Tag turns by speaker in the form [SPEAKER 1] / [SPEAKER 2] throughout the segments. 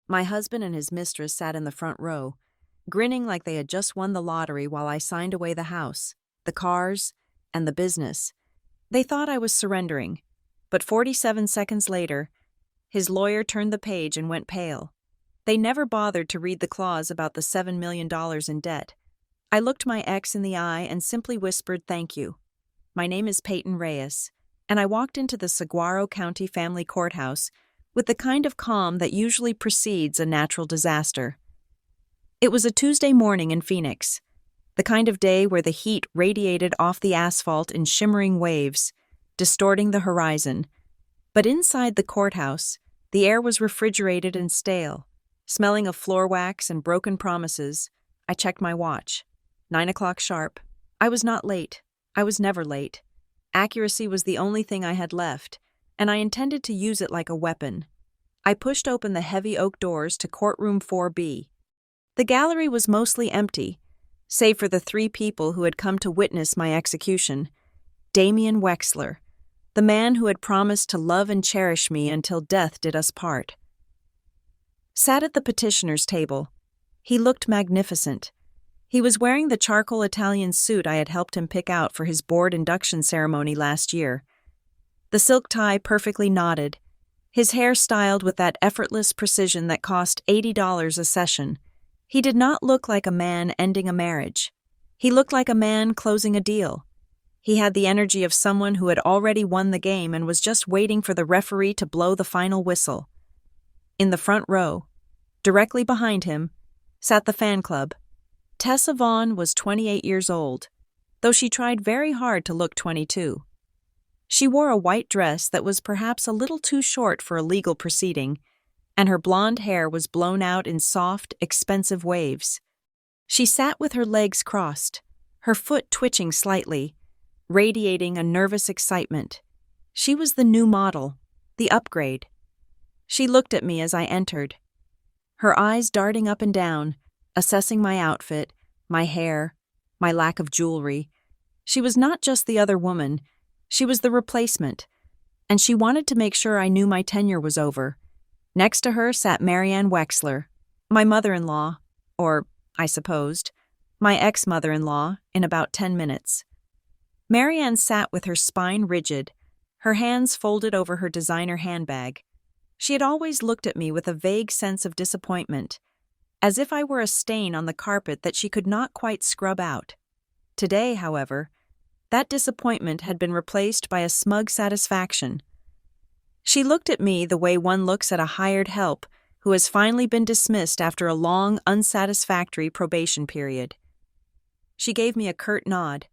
[SPEAKER 1] My husband and his mistress sat in the front row, grinning like they had just won the lottery while I signed away the house, the cars, and the business. They thought I was surrendering, but 47 seconds later, his lawyer turned the page and went pale. They never bothered to read the clause about the $7 million in debt. I looked my ex in the eye and simply whispered thank you. My name is Peyton Reyes, and I walked into the Saguaro County Family Courthouse with the kind of calm that usually precedes a natural disaster. It was a Tuesday morning in Phoenix, the kind of day where the heat radiated off the asphalt in shimmering waves, distorting the horizon. But inside the courthouse, the air was refrigerated and stale. Smelling of floor wax and broken promises, I checked my watch. 9 o'clock sharp. I was not late. I was never late. Accuracy was the only thing I had left, and I intended to use it like a weapon. I pushed open the heavy oak doors to courtroom 4B. The gallery was mostly empty, save for the 3 people who had come to witness my execution. Damian Wexler, the man who had promised to love and cherish me until death did us part, sat at the petitioner's table. He looked magnificent. He was wearing the charcoal Italian suit I had helped him pick out for his board induction ceremony last year. The silk tie perfectly knotted, his hair styled with that effortless precision that cost $80 a session. He did not look like a man ending a marriage. He looked like a man closing a deal. He had the energy of someone who had already won the game and was just waiting for the referee to blow the final whistle. In the front row, directly behind him, sat the fan club. Tessa Vaughn was 28 years old, though she tried very hard to look 22. She wore a white dress that was perhaps a little too short for a legal proceeding, and her blonde hair was blown out in soft, expensive waves. She sat with her legs crossed, her foot twitching slightly, radiating a nervous excitement. She was the new model, the upgrade. She looked at me as I entered, her eyes darting up and down, assessing my outfit, my hair, my lack of jewelry. She was not just the other woman, she was the replacement, and she wanted to make sure I knew my tenure was over. Next to her sat Marianne Wexler, my mother-in-law, or, I supposed, my ex-mother-in-law, in about 10 minutes. Marianne sat with her spine rigid, her hands folded over her designer handbag. She had always looked at me with a vague sense of disappointment, as if I were a stain on the carpet that she could not quite scrub out. Today, however, that disappointment had been replaced by a smug satisfaction. She looked at me the way one looks at a hired help who has finally been dismissed after a long, unsatisfactory probation period. She gave me a curt nod,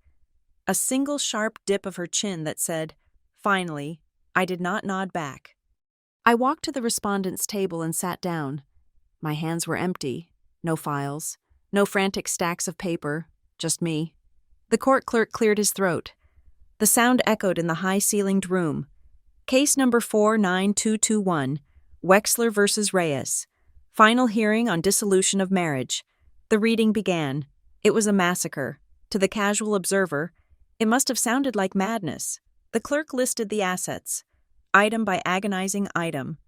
[SPEAKER 1] a single sharp dip of her chin that said, "Finally." I did not nod back. I walked to the respondent's table and sat down. My hands were empty, no files, no frantic stacks of paper, just me. The court clerk cleared his throat. The sound echoed in the high-ceilinged room. Case number 49221, Wexler v. Reyes. Final hearing on dissolution of marriage. The reading began. It was a massacre. To the casual observer, it must have sounded like madness. The clerk listed the assets, item by agonizing item.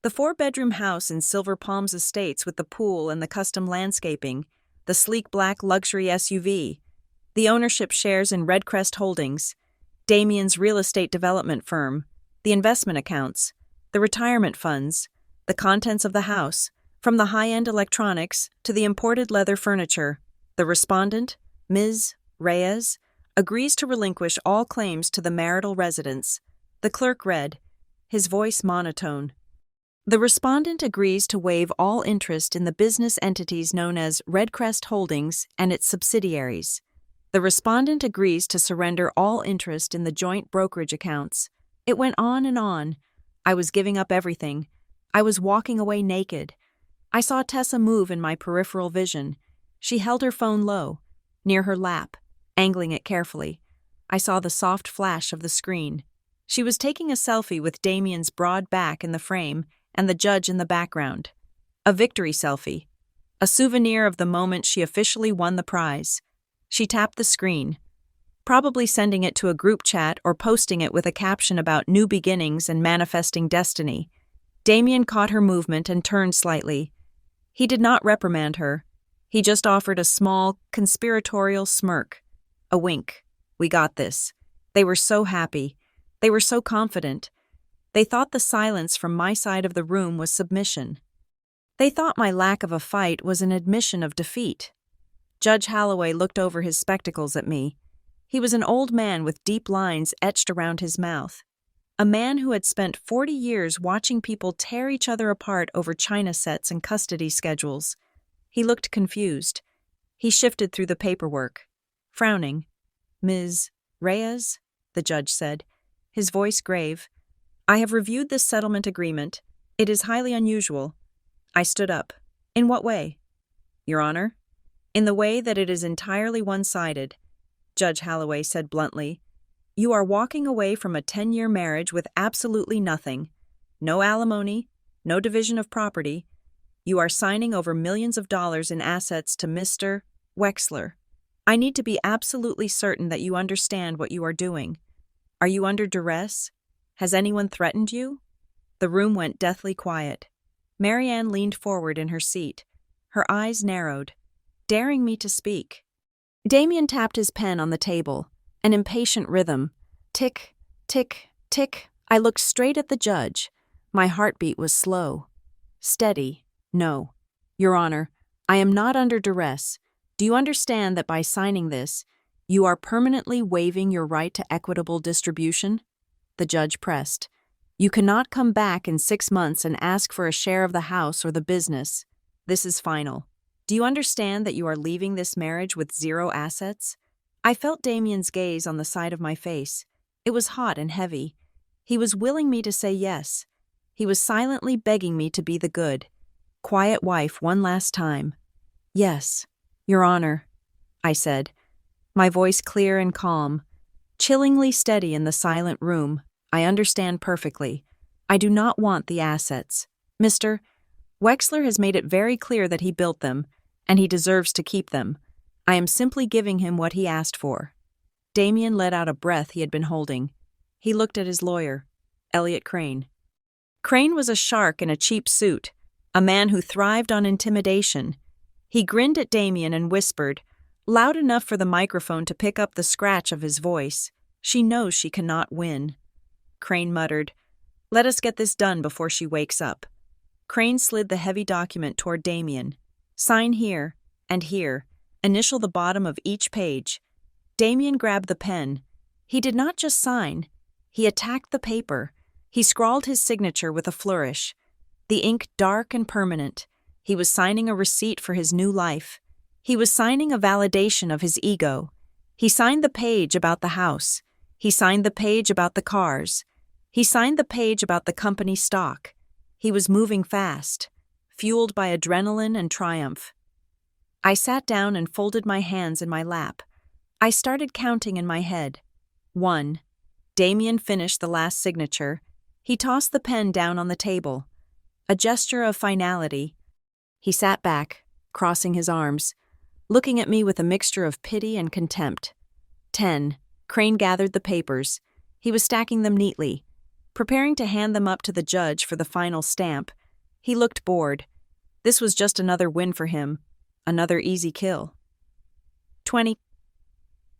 [SPEAKER 1] The 4-bedroom house in Silver Palms Estates with the pool and the custom landscaping, the sleek black luxury SUV, the ownership shares in Redcrest Holdings, Damian's real estate development firm, the investment accounts, the retirement funds, the contents of the house, from the high-end electronics to the imported leather furniture. The respondent, Ms. Reyes, agrees to relinquish all claims to the marital residence. The clerk read, his voice monotone. The respondent agrees to waive all interest in the business entities known as Redcrest Holdings and its subsidiaries. The respondent agrees to surrender all interest in the joint brokerage accounts. It went on and on. I was giving up everything. I was walking away naked. I saw Tessa move in my peripheral vision. She held her phone low, near her lap, angling it carefully. I saw the soft flash of the screen. She was taking a selfie with Damian's broad back in the frame and the judge in the background. A victory selfie. A souvenir of the moment she officially won the prize. She tapped the screen, probably sending it to a group chat or posting it with a caption about new beginnings and manifesting destiny. Damien caught her movement and turned slightly. He did not reprimand her. He just offered a small, conspiratorial smirk. A wink. We got this. They were so happy. They were so confident. They thought the silence from my side of the room was submission. They thought my lack of a fight was an admission of defeat. Judge Holloway looked over his spectacles at me. He was an old man with deep lines etched around his mouth. A man who had spent 40 years watching people tear each other apart over china sets and custody schedules. He looked confused. He shifted through the paperwork, frowning. "Ms. Reyes," the judge said, his voice grave, "I have reviewed this settlement agreement. It is highly unusual." I stood up. "In what way?" "Your Honor?" "In the way that it is entirely one-sided," Judge Holloway said bluntly. "You are walking away from a 10-year marriage with absolutely nothing. No alimony, no division of property. You are signing over millions of dollars in assets to Mr. Wexler. I need to be absolutely certain that you understand what you are doing. Are you under duress? Has anyone threatened you?" The room went deathly quiet. Marianne leaned forward in her seat. Her eyes narrowed, daring me to speak. Damien tapped his pen on the table, an impatient rhythm. Tick, tick, tick. I looked straight at the judge. My heartbeat was slow. Steady. "No. Your Honor, I am not under duress. Do you understand that by signing this, you are permanently waiving your right to equitable distribution?" The judge pressed. "You cannot come back in 6 months and ask for a share of the house or the business. This is final. Do you understand that you are leaving this marriage with 0 assets?" I felt Damien's gaze on the side of my face. It was hot and heavy. He was willing me to say yes. He was silently begging me to be the good, quiet wife one last time. "Yes, Your Honor," I said, my voice clear and calm, chillingly steady in the silent room. "I understand perfectly. I do not want the assets. Mr. Wexler has made it very clear that he built them, and he deserves to keep them. I am simply giving him what he asked for." Damien let out a breath he had been holding. He looked at his lawyer, Elliot Crane. Crane was a shark in a cheap suit, a man who thrived on intimidation. He grinned at Damien and whispered, loud enough for the microphone to pick up the scratch of his voice, "She knows she cannot win." Crane muttered, "Let us get this done before she wakes up." Crane slid the heavy document toward Damien. "Sign here, and here. Initial the bottom of each page." Damien grabbed the pen. He did not just sign. He attacked the paper. He scrawled his signature with a flourish. The ink dark and permanent. He was signing a receipt for his new life. He was signing a validation of his ego. He signed the page about the house. He signed the page about the cars. He signed the page about the company stock. He was moving fast, fueled by adrenaline and triumph. I sat down and folded my hands in my lap. I started counting in my head. 1. Damien finished the last signature. He tossed the pen down on the table. A gesture of finality. He sat back, crossing his arms, looking at me with a mixture of pity and contempt. 10. Crane gathered the papers. He was stacking them neatly, preparing to hand them up to the judge for the final stamp. He looked bored. This was just another win for him, another easy kill. 20.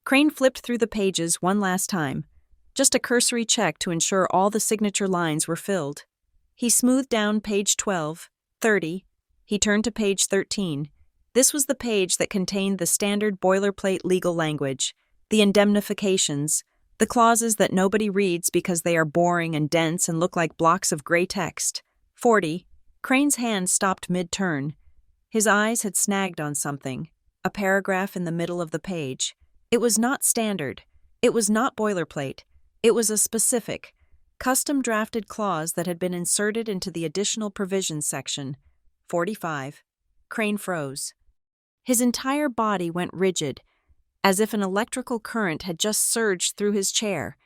[SPEAKER 1] Crane flipped through the pages one last time, just a cursory check to ensure all the signature lines were filled. He smoothed down page 12, 30. He turned to page 13. This was the page that contained the standard boilerplate legal language, the indemnifications, the clauses that nobody reads because they are boring and dense and look like blocks of gray text. 40. Crane's hand stopped mid-turn. His eyes had snagged on something, a paragraph in the middle of the page. It was not standard. It was not boilerplate. It was a specific, custom-drafted clause that had been inserted into the additional provisions section. 45. Crane froze. His entire body went rigid, as if an electrical current had just surged through his chair.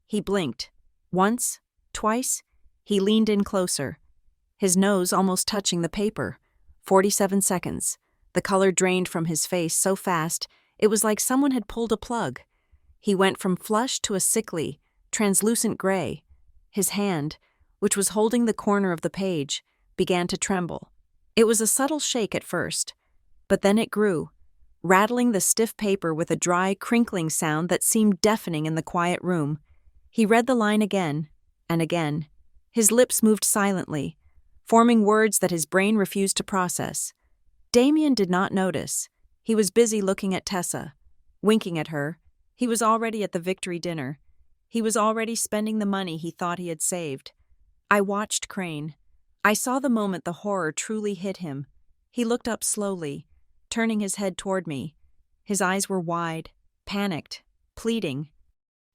[SPEAKER 1] He blinked. Once, twice, he leaned in closer, his nose almost touching the paper. 47 seconds. The color drained from his face so fast, it was like someone had pulled a plug. He went from flush to a sickly, translucent gray. His hand, which was holding the corner of the page, began to tremble. It was a subtle shake at first, but then it grew, rattling the stiff paper with a dry, crinkling sound that seemed deafening in the quiet room. He read the line again and again. His lips moved silently, forming words that his brain refused to process. Damien did not notice. He was busy looking at Tessa, winking at her. He was already at the victory dinner. He was already spending the money he thought he had saved. I watched Crane. I saw the moment the horror truly hit him. He looked up slowly, turning his head toward me. His eyes were wide, panicked, pleading.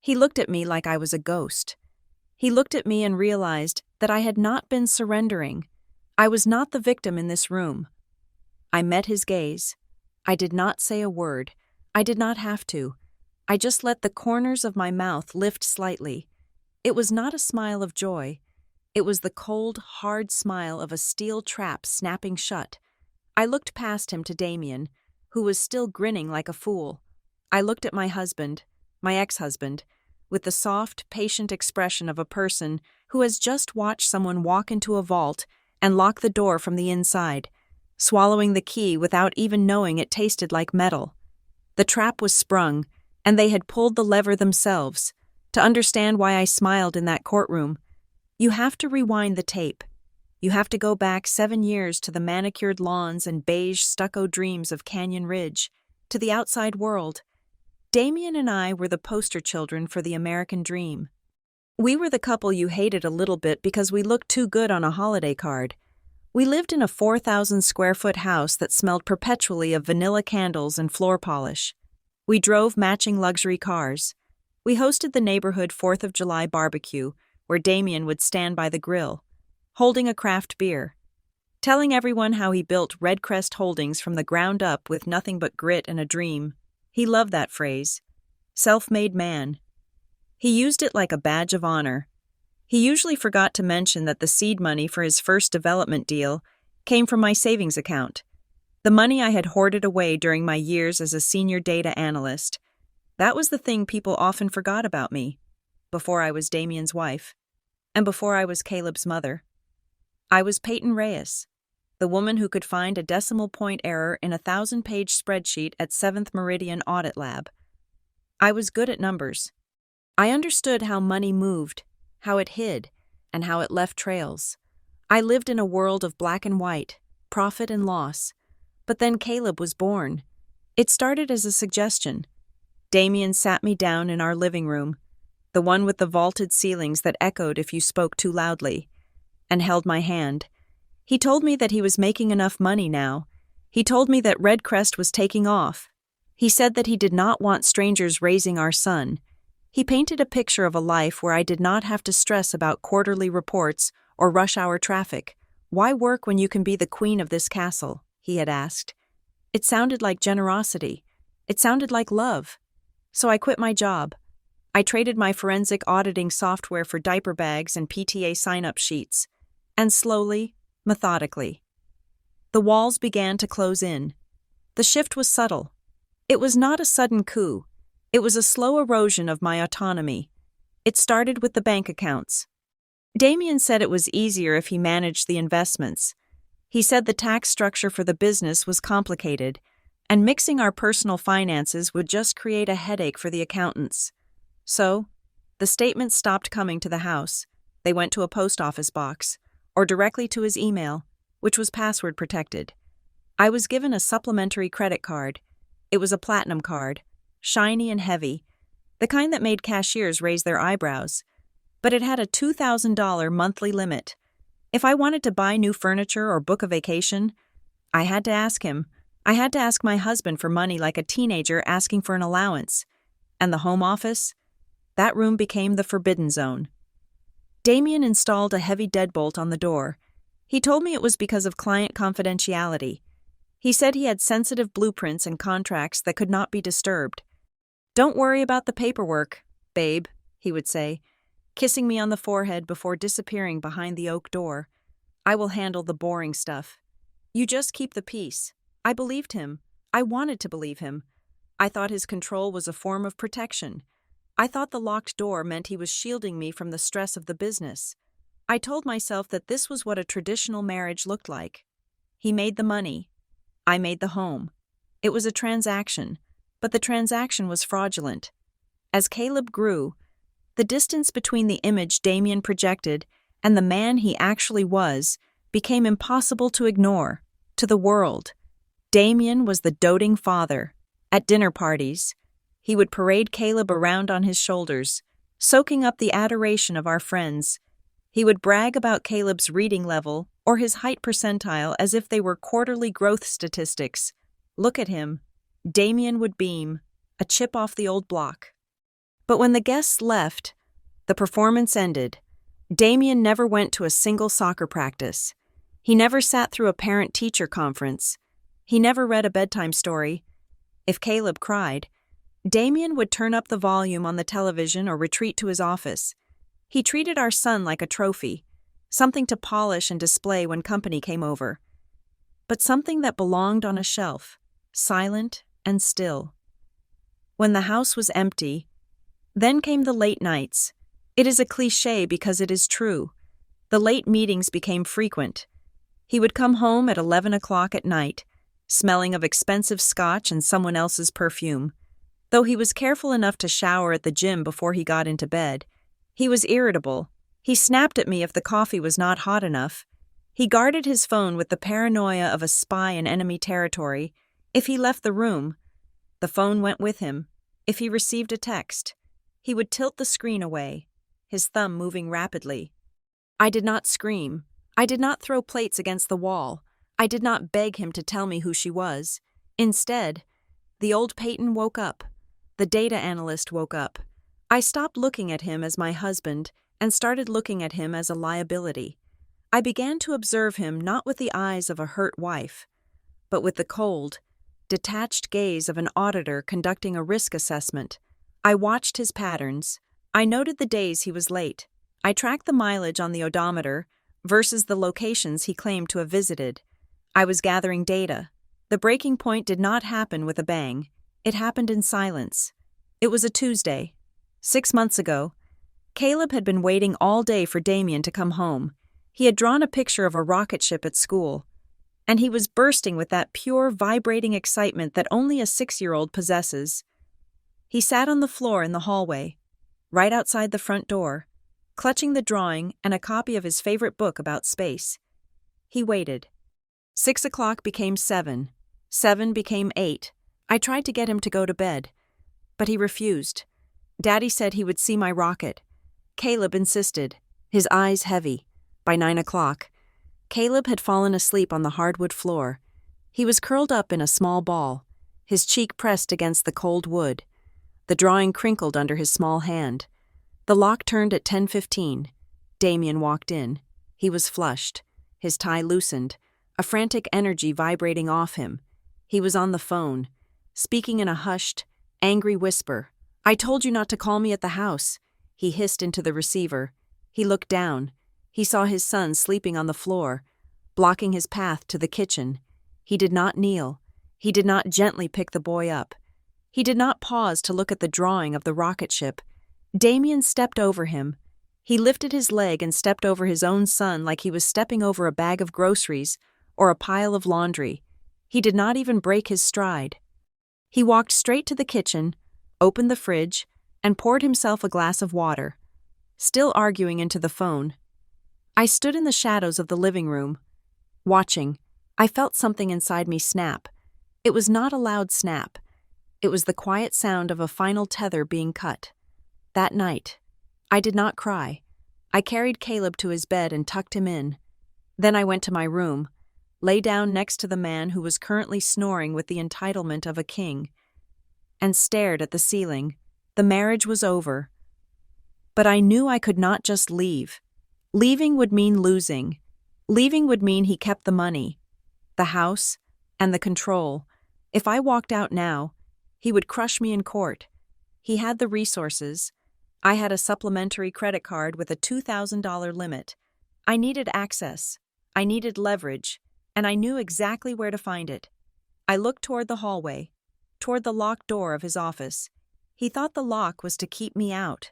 [SPEAKER 1] He looked at me like I was a ghost. He looked at me and realized that I had not been surrendering. I was not the victim in this room. I met his gaze. I did not say a word. I did not have to. I just let the corners of my mouth lift slightly. It was not a smile of joy. It was the cold, hard smile of a steel trap snapping shut. I looked past him to Damien, who was still grinning like a fool. I looked at my husband, my ex-husband, with the soft, patient expression of a person who has just watched someone walk into a vault and lock the door from the inside, swallowing the key without even knowing it tasted like metal. The trap was sprung, and they had pulled the lever themselves. To understand why I smiled in that courtroom, you have to rewind the tape. You have to go back 7 years to the manicured lawns and beige stucco dreams of Canyon Ridge, to the outside world. Damien and I were the poster children for the American dream. We were the couple you hated a little bit because we looked too good on a holiday card. We lived in a 4,000-square-foot house that smelled perpetually of vanilla candles and floor polish. We drove matching luxury cars. We hosted the neighborhood 4th of July barbecue, where Damien would stand by the grill, holding a craft beer, telling everyone how he built Red Crest Holdings from the ground up with nothing but grit and a dream. He loved that phrase, self-made man. He used it like a badge of honor. He usually forgot to mention that the seed money for his first development deal came from my savings account, the money I had hoarded away during my years as a senior data analyst. That was the thing people often forgot about me, before I was Damien's wife, and before I was Caleb's mother. I was Peyton Reyes, the woman who could find a decimal point error in a 1,000-page spreadsheet at 7th Meridian Audit Lab. I was good at numbers. I understood how money moved, how it hid, and how it left trails. I lived in a world of black and white, profit and loss. But then Caleb was born. It started as a suggestion. Damien sat me down in our living room, the one with the vaulted ceilings that echoed if you spoke too loudly, and held my hand. He told me that he was making enough money now. He told me that Red Crest was taking off. He said that he did not want strangers raising our son. He painted a picture of a life where I did not have to stress about quarterly reports or rush hour traffic. Why work when you can be the queen of this castle? He had asked. It sounded like generosity. It sounded like love. So I quit my job. I traded my forensic auditing software for diaper bags and PTA sign-up sheets. And slowly, methodically, the walls began to close in. The shift was subtle. It was not a sudden coup. It was a slow erosion of my autonomy. It started with the bank accounts. Damien said it was easier if he managed the investments. He said the tax structure for the business was complicated, and mixing our personal finances would just create a headache for the accountants. So, the statements stopped coming to the house. They went to a post office box, or directly to his email, which was password protected. I was given a supplementary credit card. It was a platinum card, shiny and heavy, the kind that made cashiers raise their eyebrows. But it had a $2,000 monthly limit. If I wanted to buy new furniture or book a vacation, I had to ask him. I had to ask my husband for money like a teenager asking for an allowance. And the home office? That room became the forbidden zone. Damien installed a heavy deadbolt on the door. He told me it was because of client confidentiality. He said he had sensitive blueprints and contracts that could not be disturbed. "Don't worry about the paperwork, babe," he would say, kissing me on the forehead before disappearing behind the oak door. "I will handle the boring stuff. You just keep the peace." I believed him. I wanted to believe him. I thought his control was a form of protection. I thought the locked door meant he was shielding me from the stress of the business. I told myself that this was what a traditional marriage looked like. He made the money. I made the home. It was a transaction, but the transaction was fraudulent. As Caleb grew, the distance between the image Damien projected and the man he actually was became impossible to ignore. To the world, Damien was the doting father. At dinner parties, he would parade Caleb around on his shoulders, soaking up the adoration of our friends. He would brag about Caleb's reading level or his height percentile as if they were quarterly growth statistics. Look at him. Damien would beam, a chip off the old block. But when the guests left, the performance ended. Damien never went to a single soccer practice. He never sat through a parent-teacher conference. He never read a bedtime story. If Caleb cried, Damien would turn up the volume on the television or retreat to his office. He treated our son like a trophy, something to polish and display when company came over, but something that belonged on a shelf, silent and still. When the house was empty, then came the late nights. It is a cliché because it is true. The late meetings became frequent. He would come home at 11 o'clock at night, smelling of expensive scotch and someone else's perfume. Though he was careful enough to shower at the gym before he got into bed, he was irritable. He snapped at me if the coffee was not hot enough. He guarded his phone with the paranoia of a spy in enemy territory. If he left the room, the phone went with him. If he received a text, he would tilt the screen away, his thumb moving rapidly. I did not scream. I did not throw plates against the wall. I did not beg him to tell me who she was. Instead, the old Peyton woke up. The data analyst woke up. I stopped looking at him as my husband and started looking at him as a liability. I began to observe him not with the eyes of a hurt wife, but with the cold, detached gaze of an auditor conducting a risk assessment. I watched his patterns. I noted the days he was late. I tracked the mileage on the odometer versus the locations he claimed to have visited. I was gathering data. The breaking point did not happen with a bang. It happened in silence. It was a Tuesday. 6 months ago, Caleb had been waiting all day for Damien to come home. He had drawn a picture of a rocket ship at school, and he was bursting with that pure, vibrating excitement that only a 6-year-old possesses. He sat on the floor in the hallway, right outside the front door, clutching the drawing and a copy of his favorite book about space. He waited. 6 o'clock became 7. 7 became 8. I tried to get him to go to bed, but he refused. Daddy said he would see my rocket. Caleb insisted, his eyes heavy. By 9 o'clock, Caleb had fallen asleep on the hardwood floor. He was curled up in a small ball, his cheek pressed against the cold wood. The drawing crinkled under his small hand. The lock turned at 10:15. Damien walked in. He was flushed, his tie loosened, a frantic energy vibrating off him. He was on the phone, speaking in a hushed, angry whisper. "I told you not to call me at the house," he hissed into the receiver. He looked down. He saw his son sleeping on the floor, blocking his path to the kitchen. He did not kneel. He did not gently pick the boy up. He did not pause to look at the drawing of the rocket ship. Damien stepped over him. He lifted his leg and stepped over his own son like he was stepping over a bag of groceries or a pile of laundry. He did not even break his stride. He walked straight to the kitchen, opened the fridge, and poured himself a glass of water, still arguing into the phone. I stood in the shadows of the living room, watching. I felt something inside me snap. It was not a loud snap. It was the quiet sound of a final tether being cut. That night, I did not cry. I carried Caleb to his bed and tucked him in. Then I went to my room, lay down next to the man who was currently snoring with the entitlement of a king, and stared at the ceiling. The marriage was over. But I knew I could not just leave. Leaving would mean losing. Leaving would mean he kept the money, the house, and the control. If I walked out now, he would crush me in court. He had the resources. I had a supplementary credit card with a $2,000 limit. I needed access. I needed leverage, and I knew exactly where to find it. I looked toward the hallway, toward the locked door of his office. He thought the lock was to keep me out.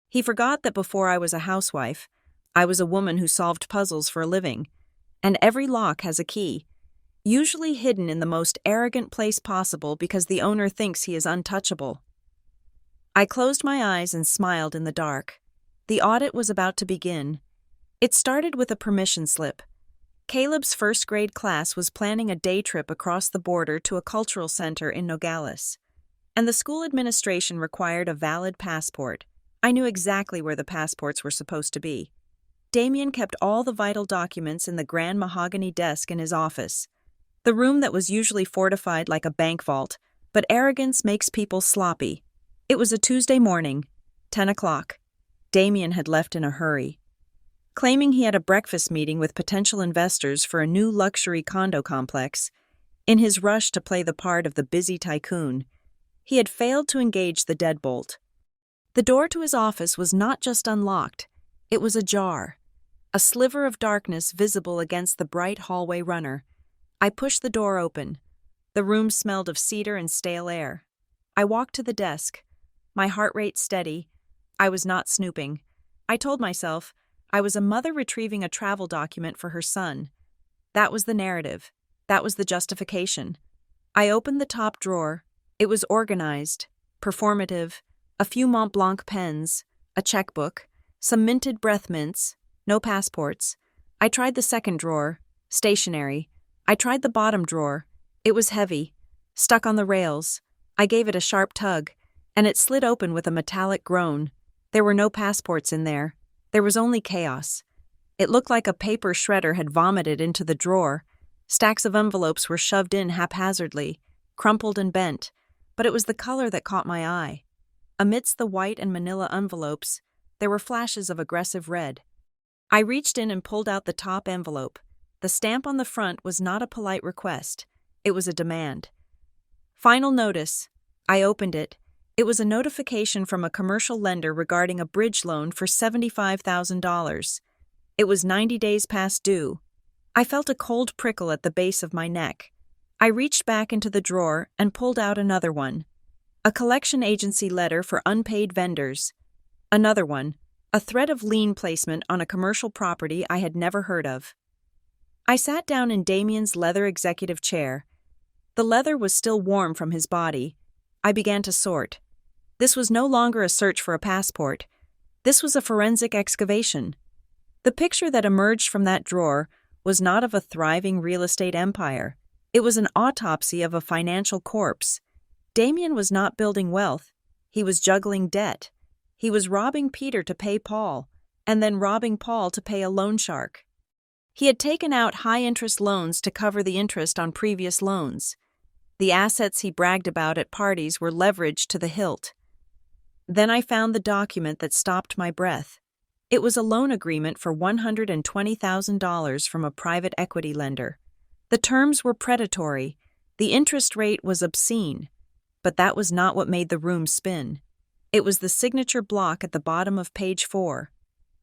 [SPEAKER 1] He forgot that before I was a housewife, I was a woman who solved puzzles for a living, and every lock has a key, usually hidden in the most arrogant place possible because the owner thinks he is untouchable. I closed my eyes and smiled in the dark. The audit was about to begin. It started with a permission slip. Caleb's first-grade class was planning a day trip across the border to a cultural center in Nogales, and the school administration required a valid passport. I knew exactly where the passports were supposed to be. Damien kept all the vital documents in the grand mahogany desk in his office, the room that was usually fortified like a bank vault, but arrogance makes people sloppy. It was a Tuesday morning, 10 o'clock. Damien had left in a hurry, claiming he had a breakfast meeting with potential investors for a new luxury condo complex. In his rush to play the part of the busy tycoon, he had failed to engage the deadbolt. The door to his office was not just unlocked, it was ajar, a sliver of darkness visible against the bright hallway runner. I pushed the door open. The room smelled of cedar and stale air. I walked to the desk, my heart rate steady. I was not snooping. I told myself I was a mother retrieving a travel document for her son. That was the narrative. That was the justification. I opened the top drawer. It was organized, performative, a few Mont Blanc pens, a checkbook, some minted breath mints, no passports. I tried the second drawer, stationery. I tried the bottom drawer. It was heavy, stuck on the rails. I gave it a sharp tug, and it slid open with a metallic groan. There were no passports in there. There was only chaos. It looked like a paper shredder had vomited into the drawer. Stacks of envelopes were shoved in haphazardly, crumpled and bent, but it was the color that caught my eye. Amidst the white and manila envelopes, there were flashes of aggressive red. I reached in and pulled out the top envelope. The stamp on the front was not a polite request. It was a demand. Final notice. I opened it. It was a notification from a commercial lender regarding a bridge loan for $75,000. It was 90 days past due. I felt a cold prickle at the base of my neck. I reached back into the drawer and pulled out another one. A collection agency letter for unpaid vendors. Another one. A threat of lien placement on a commercial property I had never heard of. I sat down in Damien's leather executive chair. The leather was still warm from his body. I began to sort. This was no longer a search for a passport. This was a forensic excavation. The picture that emerged from that drawer was not of a thriving real estate empire. It was an autopsy of a financial corpse. Damien was not building wealth. He was juggling debt. He was robbing Peter to pay Paul, and then robbing Paul to pay a loan shark. He had taken out high-interest loans to cover the interest on previous loans. The assets he bragged about at parties were leveraged to the hilt. Then I found the document that stopped my breath. It was a loan agreement for $120,000 from a private equity lender. The terms were predatory. The interest rate was obscene. But that was not what made the room spin. It was the signature block at the bottom of page 4.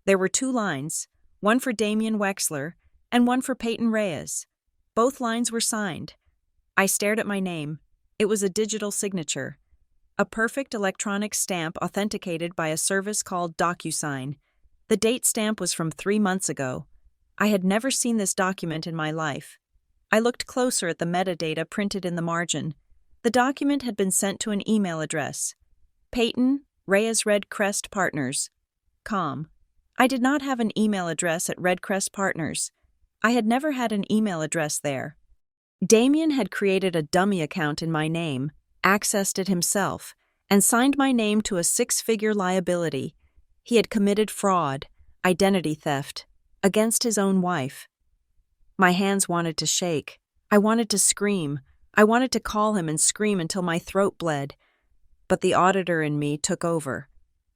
[SPEAKER 1] There were 2 lines, one for Damien Wexler and one for Peyton Reyes. Both lines were signed. I stared at my name. It was a digital signature. A perfect electronic stamp authenticated by a service called DocuSign. The date stamp was from 3 months ago. I had never seen this document in my life. I looked closer at the metadata printed in the margin. The document had been sent to an email address. Peyton, Reyes Red Crest Partners. Com. I did not have an email address at Red Crest Partners. I had never had an email address there. Damien had created a dummy account in my name, accessed it himself, and signed my name to a 6-figure liability. He had committed fraud, identity theft, against his own wife. My hands wanted to shake. I wanted to scream. I wanted to call him and scream until my throat bled. But the auditor in me took over.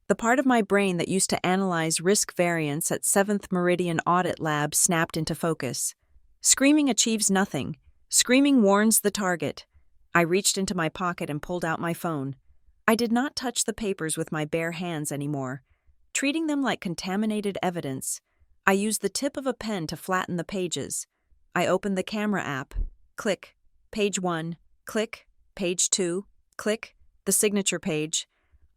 [SPEAKER 1] The part of my brain that used to analyze risk variance at 7th Meridian Audit Lab snapped into focus. Screaming achieves nothing. Screaming warns the target. I reached into my pocket and pulled out my phone. I did not touch the papers with my bare hands anymore, treating them like contaminated evidence. I used the tip of a pen to flatten the pages. I opened the camera app. Click. Page 1. Click. Page 2. Click. The signature page.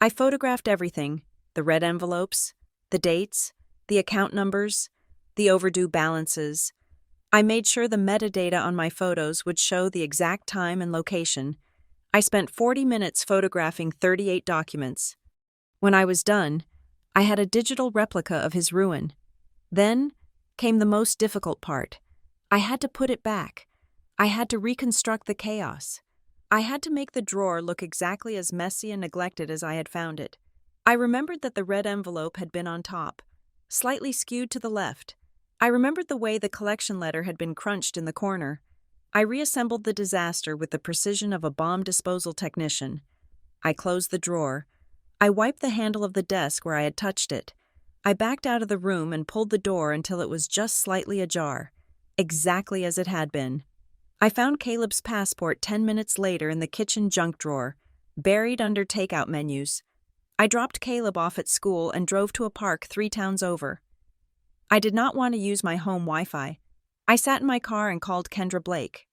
[SPEAKER 1] I photographed everything. The red envelopes. The dates. the account numbers, the overdue balances. I made sure the metadata on my photos would show the exact time and location. I spent 40 minutes photographing 38 documents. When I was done, I had a digital replica of his ruin. Then came the most difficult part. I had to put it back. I had to reconstruct the chaos. I had to make the drawer look exactly as messy and neglected as I had found it. I remembered that the red envelope had been on top, slightly skewed to the left. I remembered the way the collection letter had been crunched in the corner. I reassembled the disaster with the precision of a bomb disposal technician. I closed the drawer. I wiped the handle of the desk where I had touched it. I backed out of the room and pulled the door until it was just slightly ajar, exactly as it had been. I found Caleb's passport 10 minutes later in the kitchen junk drawer, buried under takeout menus. I dropped Caleb off at school and drove to a park 3 towns over. I did not want to use my home Wi-Fi. I sat in my car and called Kendra Blake.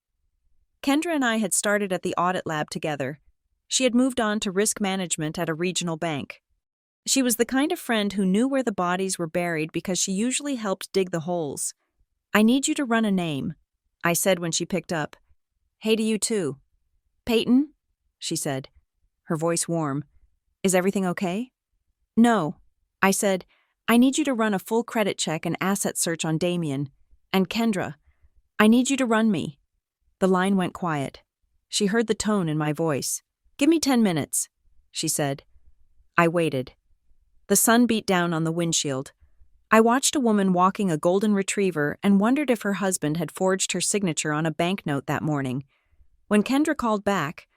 [SPEAKER 1] Kendra and I had started at the audit lab together. She had moved on to risk management at a regional bank. She was the kind of friend who knew where the bodies were buried because she usually helped dig the holes. "I need you to run a name," I said when she picked up. "Hey to you too." "Peyton?" she said, her voice warm. "Is everything okay?" "No," I said. "I need you to run a full credit check and asset search on Damien. And Kendra, I need you to run me." The line went quiet. She heard the tone in my voice. "Give me 10 minutes," she said. I waited. The sun beat down on the windshield. I watched a woman walking a golden retriever and wondered if her husband had forged her signature on a banknote that morning. When Kendra called back,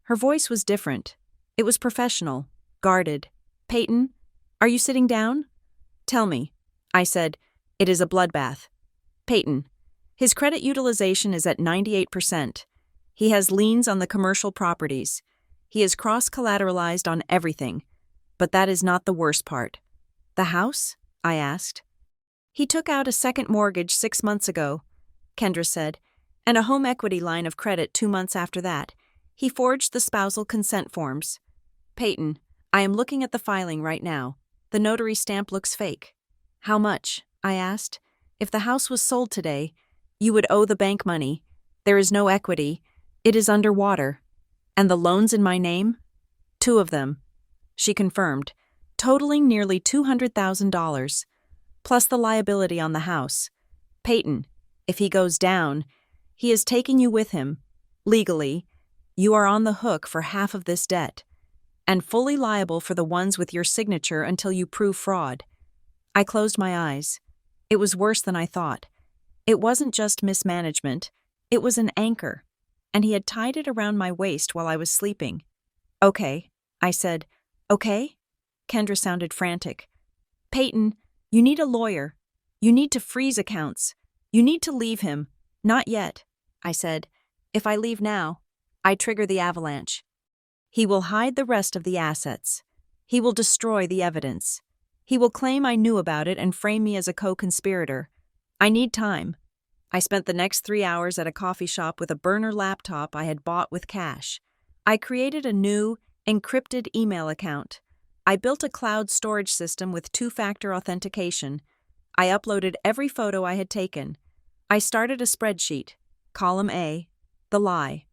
[SPEAKER 1] her voice was different. It was professional, guarded. "Peyton, are you sitting down?" "Tell me," I said. "It is a bloodbath." "Peyton, his credit utilization is at 98%. He has liens on the commercial properties. He is cross-collateralized on everything. But that is not the worst part." "The house?" I asked. "He took out a second mortgage 6 months ago," Kendra said, "and a home equity line of credit 2 months after that. He forged the spousal consent forms." "Peyton, I am looking at the filing right now. The notary stamp looks fake." "How much?" I asked. "If the house was sold today, you would owe the bank money. There is no equity. It is underwater." "And the loans in my name?" "2 of them," she confirmed, totaling nearly $200,000, plus the liability on the house. "Peyton, if he goes down, he is taking you with him. Legally, you are on the hook for half of this debt, and fully liable for the ones with your signature until you prove fraud." I closed my eyes. It was worse than I thought. It wasn't just mismanagement, it was an anchor, and he had tied it around my waist while I was sleeping. "Okay," I said. "Okay?" Kendra sounded frantic. "Peyton, you need a lawyer. You need to freeze accounts. You need to leave him." "Not yet," I said. "If I leave now, I trigger the avalanche. He will hide the rest of the assets. He will destroy the evidence. He will claim I knew about it and frame me as a co-conspirator. I need time." I spent the next 3 hours at a coffee shop with a burner laptop I had bought with cash. I created a new, encrypted email account. I built a cloud storage system with 2-factor authentication. I uploaded every photo I had taken. I started a spreadsheet. Column A, the lie.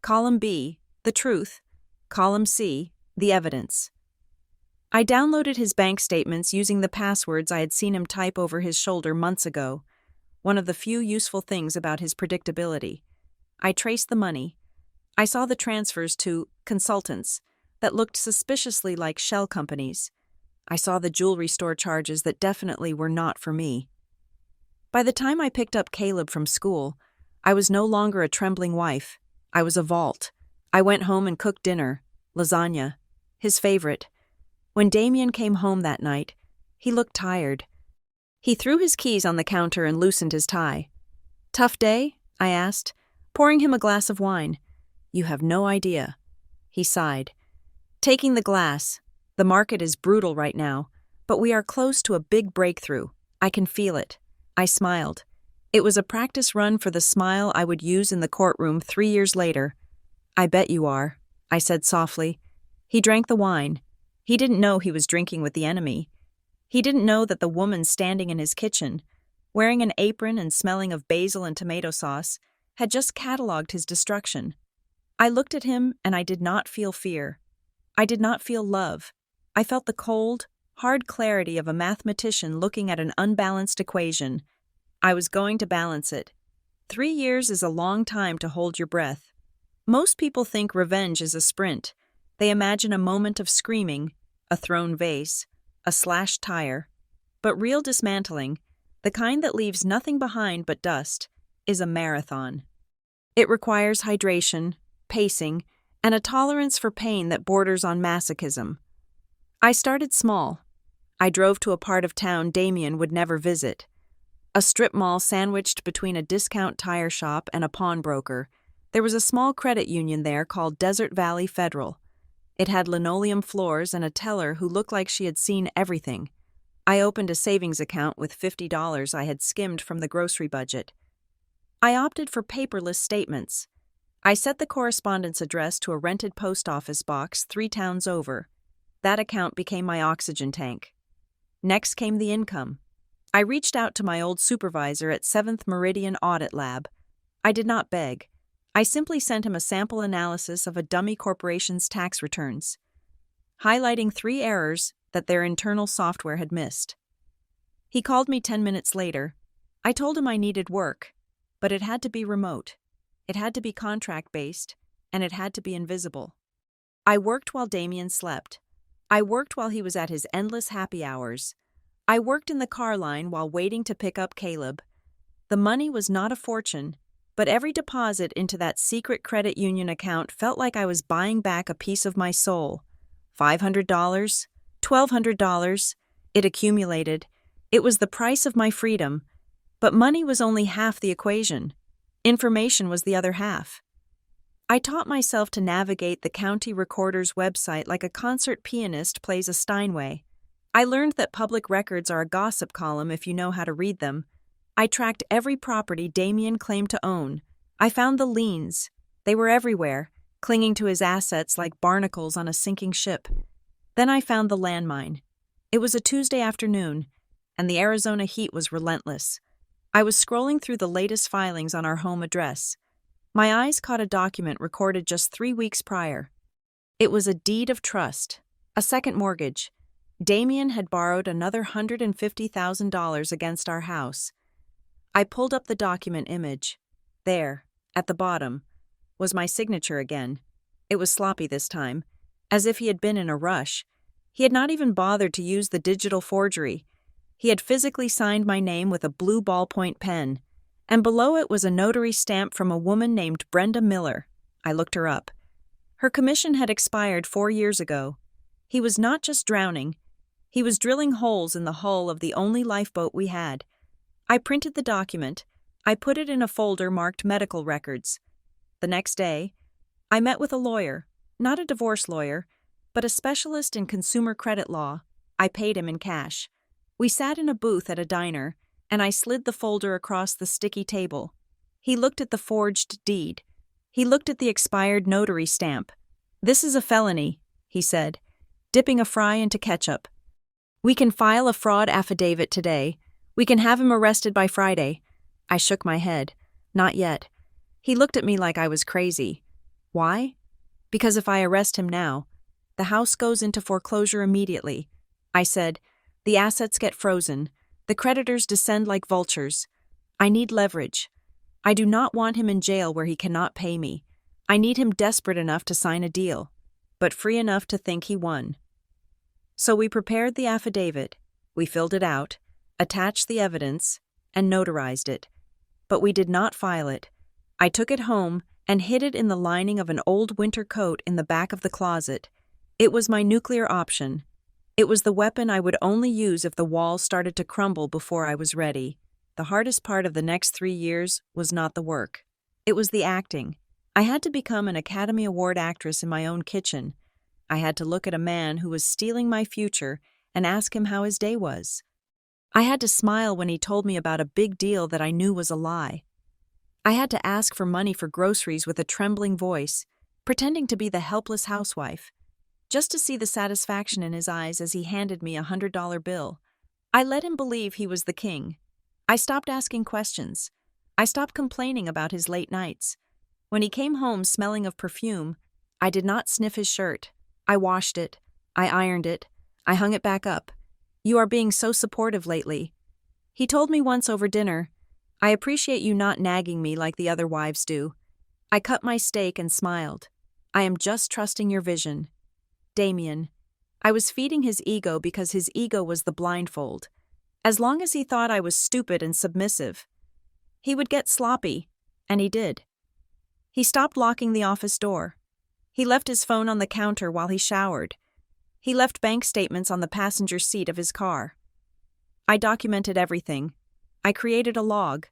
[SPEAKER 1] Column B, the truth. Column C, the evidence. I downloaded his bank statements using the passwords I had seen him type over his shoulder months ago, one of the few useful things about his predictability. I traced the money. I saw the transfers to consultants that looked suspiciously like shell companies. I saw the jewelry store charges that definitely were not for me. By the time I picked up Caleb from school, I was no longer a trembling wife. I was a vault. I went home and cooked dinner, lasagna, his favorite. When Damien came home that night, he looked tired. He threw his keys on the counter and loosened his tie. "Tough day?" I asked, pouring him a glass of wine. "You have no idea." He sighed. "Taking the glass. The market is brutal right now, but we are close to a big breakthrough. I can feel it." I smiled. It was a practice run for the smile I would use in the courtroom 3 years later. "I bet you are," I said softly. He drank the wine. He didn't know he was drinking with the enemy. He didn't know that the woman standing in his kitchen, wearing an apron and smelling of basil and tomato sauce, had just catalogued his destruction. I looked at him and I did not feel fear. I did not feel love. I felt the cold, hard clarity of a mathematician looking at an unbalanced equation. I was going to balance it. 3 years is a long time to hold your breath. Most people think revenge is a sprint. They imagine a moment of screaming, a thrown vase, a slashed tire. But real dismantling, the kind that leaves nothing behind but dust, is a marathon. It requires hydration, pacing, and a tolerance for pain that borders on masochism. I started small. I drove to a part of town Damien would never visit. A strip mall sandwiched between a discount tire shop and a pawnbroker. There was a small credit union there called Desert Valley Federal. It had linoleum floors and a teller who looked like she had seen everything. I opened a savings account with $50 I had skimmed from the grocery budget. I opted for paperless statements. I set the correspondence address to a rented post office box 3 towns over. That account became my oxygen tank. Next came the income. I reached out to my old supervisor at 7th Meridian Audit Lab. I did not beg. I simply sent him a sample analysis of a dummy corporation's tax returns, highlighting 3 errors that their internal software had missed. He called me 10 minutes later. I told him I needed work, but it had to be remote. It had to be contract-based, and it had to be invisible. I worked while Damien slept. I worked while he was at his endless happy hours. I worked in the car line while waiting to pick up Caleb. The money was not a fortune, but every deposit into that secret credit union account felt like I was buying back a piece of my soul. $500, $1,200, it accumulated. It was the price of my freedom, but money was only half the equation. Information was the other half. I taught myself to navigate the county recorder's website like a concert pianist plays a Steinway. I learned that public records are a gossip column if you know how to read them. I tracked every property Damien claimed to own. I found the liens. They were everywhere, clinging to his assets like barnacles on a sinking ship. Then I found the landmine. It was a Tuesday afternoon, and the Arizona heat was relentless. I was scrolling through the latest filings on our home address. My eyes caught a document recorded just 3 weeks prior. It was a deed of trust, a second mortgage. Damien had borrowed another $150,000 against our house. I pulled up the document image. There, at the bottom, was my signature again. It was sloppy this time, as if he had been in a rush. He had not even bothered to use the digital forgery. He had physically signed my name with a blue ballpoint pen, and below it was a notary stamp from a woman named Brenda Miller. I looked her up. Her commission had expired 4 years ago. He was not just drowning. He was drilling holes in the hull of the only lifeboat we had. I printed the document. I put it in a folder marked medical records. The next day, I met with a lawyer, not a divorce lawyer, but a specialist in consumer credit law. I paid him in cash. We sat in a booth at a diner, and I slid the folder across the sticky table. He looked at the forged deed. He looked at the expired notary stamp. "This is a felony," he said, dipping a fry into ketchup. "We can file a fraud affidavit today. We can have him arrested by Friday." I shook my head. "Not yet." He looked at me like I was crazy. "Why?" "Because if I arrest him now, the house goes into foreclosure immediately." I said, "The assets get frozen. The creditors descend like vultures. I need leverage. I do not want him in jail where he cannot pay me. I need him desperate enough to sign a deal, but free enough to think he won." So we prepared the affidavit. We filled it out, attached the evidence, and notarized it. But we did not file it. I took it home and hid it in the lining of an old winter coat in the back of the closet. It was my nuclear option. It was the weapon I would only use if the walls started to crumble before I was ready. The hardest part of the next 3 years was not the work. It was the acting. I had to become an Academy Award actress in my own kitchen. I had to look at a man who was stealing my future and ask him how his day was. I had to smile when he told me about a big deal that I knew was a lie. I had to ask for money for groceries with a trembling voice, pretending to be the helpless housewife, just to see the satisfaction in his eyes as he handed me a $100 bill. I let him believe he was the king. I stopped asking questions. I stopped complaining about his late nights. When he came home smelling of perfume, I did not sniff his shirt. I washed it. I ironed it. I hung it back up. "You are being so supportive lately." He told me once over dinner, "I appreciate you not nagging me like the other wives do." I cut my steak and smiled. "I am just trusting your vision." Damien. I was feeding his ego because his ego was the blindfold. As long as he thought I was stupid and submissive, he would get sloppy, and he did. He stopped locking the office door. He left his phone on the counter while he showered. He left bank statements on the passenger seat of his car. I documented everything. I created a log.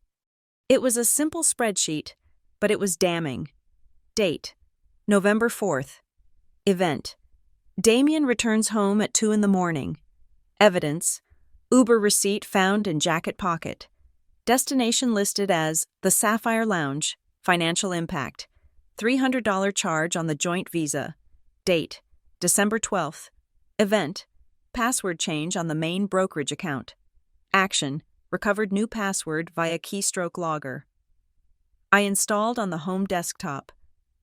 [SPEAKER 1] It was a simple spreadsheet, but it was damning. Date: November 4th. Event: Damien returns home at 2 a.m. Evidence: Uber receipt found in jacket pocket. Destination listed as the Sapphire Lounge. Financial impact: $300 charge on the joint visa. Date: December 12th. Event: password change on the main brokerage account. Action: recovered new password via keystroke logger. I installed on the home desktop.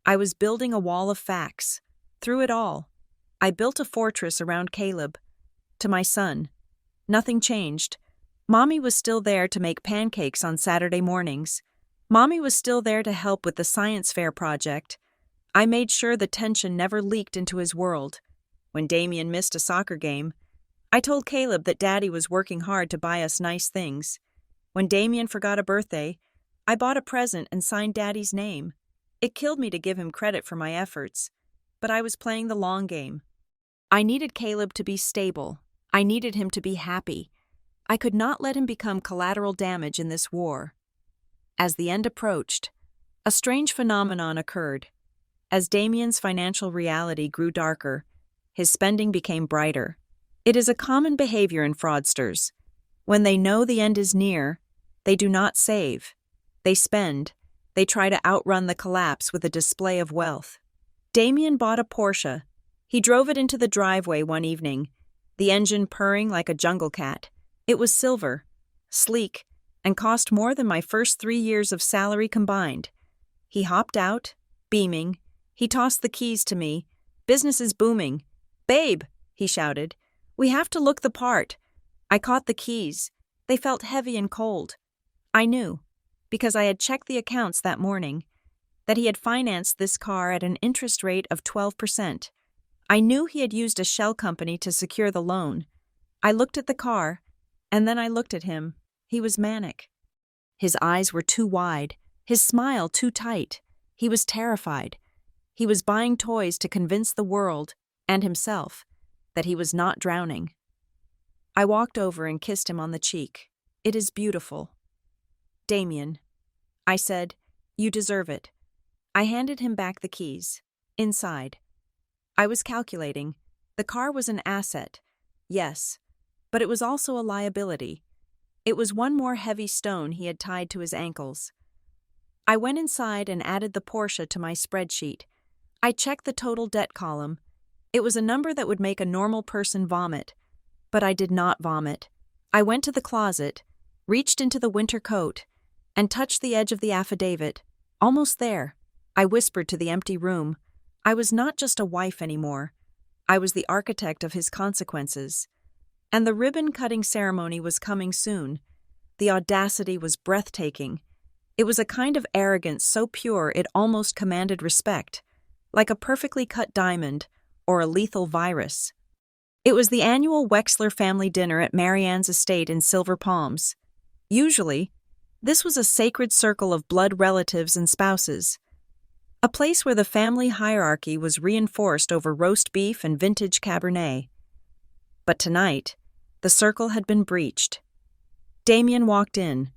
[SPEAKER 1] I was building a wall of facts. Through it all, I built a fortress around Caleb. To my son, nothing changed. Mommy was still there to make pancakes on Saturday mornings. Mommy was still there to help with the science fair project. I made sure the tension never leaked into his world. When Damien missed a soccer game, I told Caleb that Daddy was working hard to buy us nice things. When Damien forgot a birthday, I bought a present and signed Daddy's name. It killed me to give him credit for my efforts, but I was playing the long game. I needed Caleb to be stable. I needed him to be happy. I could not let him become collateral damage in this war. As the end approached, a strange phenomenon occurred. As Damien's financial reality grew darker, his spending became brighter. It is a common behavior in fraudsters. When they know the end is near, they do not save. They spend. They try to outrun the collapse with a display of wealth. Damien bought a Porsche. He drove it into the driveway one evening, the engine purring like a jungle cat. It was silver, sleek, and cost more than my first 3 years of salary combined. He hopped out, beaming. He tossed the keys to me. "Business is booming." "Babe," he shouted, "we have to look the part." I caught the keys. They felt heavy and cold. I knew, because I had checked the accounts that morning, that he had financed this car at an interest rate of 12%. I knew he had used a shell company to secure the loan. I looked at the car, and then I looked at him. He was manic. His eyes were too wide, his smile too tight. He was terrified. He was buying toys to convince the world, and himself, that he was not drowning. I walked over and kissed him on the cheek. "It is beautiful." "Damien," I said, "you deserve it." I handed him back the keys. Inside. I was calculating. The car was an asset, yes, but it was also a liability. It was one more heavy stone he had tied to his ankles. I went inside and added the Porsche to my spreadsheet. I checked the total debt column. It was a number that would make a normal person vomit. But I did not vomit. I went to the closet, reached into the winter coat, and touched the edge of the affidavit. Almost there. I whispered to the empty room. I was not just a wife anymore. I was the architect of his consequences. And the ribbon-cutting ceremony was coming soon. The audacity was breathtaking. It was a kind of arrogance so pure it almost commanded respect, like a perfectly cut diamond or a lethal virus. It was the annual Wexler family dinner at Marianne's estate in Silver Palms. Usually, this was a sacred circle of blood relatives and spouses, a place where the family hierarchy was reinforced over roast beef and vintage Cabernet. But tonight, the circle had been breached. Damien walked in,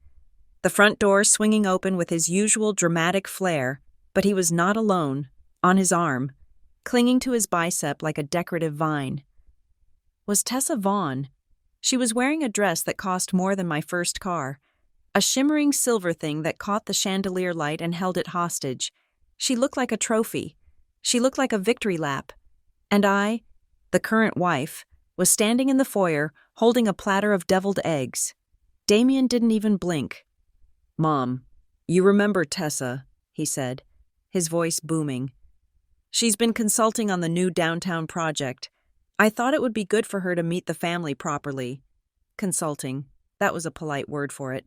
[SPEAKER 1] the front door swinging open with his usual dramatic flair, but he was not alone, on his arm, clinging to his bicep like a decorative vine. Was Tessa Vaughn. She was wearing a dress that cost more than my first car, a shimmering silver thing that caught the chandelier light and held it hostage. She looked like a trophy. She looked like a victory lap. And I, the current wife, was standing in the foyer, holding a platter of deviled eggs. Damien didn't even blink. "Mom, you remember Tessa," he said, his voice booming. "She's been consulting on the new downtown project. I thought it would be good for her to meet the family properly." Consulting, that was a polite word for it.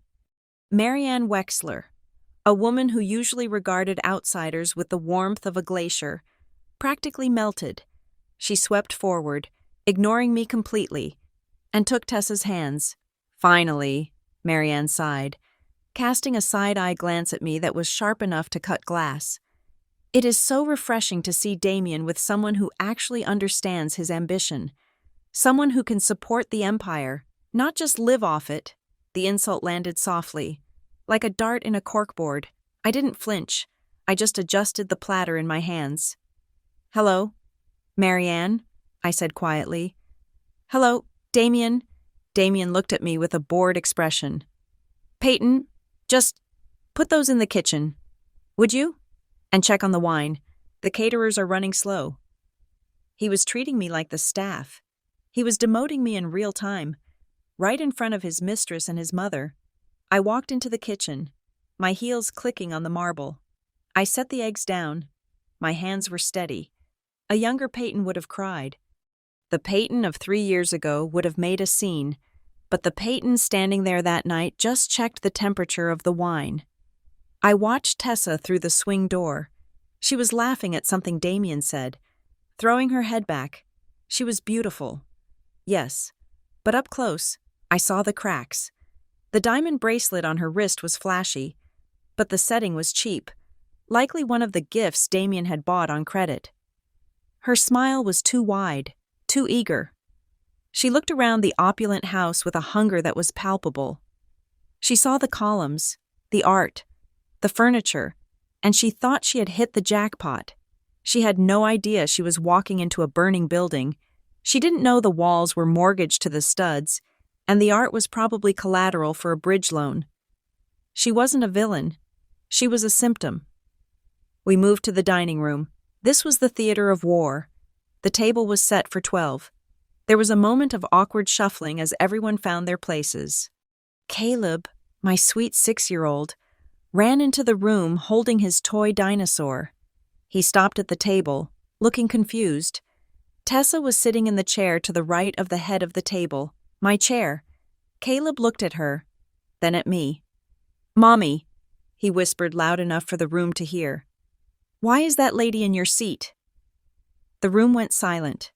[SPEAKER 1] Marianne Wexler, a woman who usually regarded outsiders with the warmth of a glacier, practically melted. She swept forward, ignoring me completely, and took Tessa's hands. "Finally," Marianne sighed, casting a side-eye glance at me that was sharp enough to cut glass. It is so refreshing to see Damien with someone who actually understands his ambition. Someone who can support the empire, not just live off it. The insult landed softly, like a dart in a corkboard. I didn't flinch. I just adjusted the platter in my hands. "Hello, Marianne," I said quietly. "Hello, Damien." Damien looked at me with a bored expression. "Peyton, just put those in the kitchen, would you? And check on the wine. The caterers are running slow." He was treating me like the staff. He was demoting me in real time, right in front of his mistress and his mother. I walked into the kitchen, my heels clicking on the marble. I set the eggs down. My hands were steady. A younger Peyton would have cried. The Peyton of 3 years ago would have made a scene, but the Peyton standing there that night just checked the temperature of the wine. I watched Tessa through the swing door. She was laughing at something Damien said, throwing her head back. She was beautiful. Yes, but up close, I saw the cracks. The diamond bracelet on her wrist was flashy, but the setting was cheap, likely one of the gifts Damien had bought on credit. Her smile was too wide, too eager. She looked around the opulent house with a hunger that was palpable. She saw the columns, the art, the furniture, and she thought she had hit the jackpot. She had no idea she was walking into a burning building. She didn't know the walls were mortgaged to the studs, and the art was probably collateral for a bridge loan. She wasn't a villain. She was a symptom. We moved to the dining room. This was the theater of war. The table was set for 12. There was a moment of awkward shuffling as everyone found their places. Caleb, my sweet 6-year-old, ran into the room holding his toy dinosaur. He stopped at the table, looking confused. Tessa was sitting in the chair to the right of the head of the table, my chair. Caleb looked at her, then at me. "Mommy," he whispered loud enough for the room to hear. "Why is that lady in your seat?" The room went silent.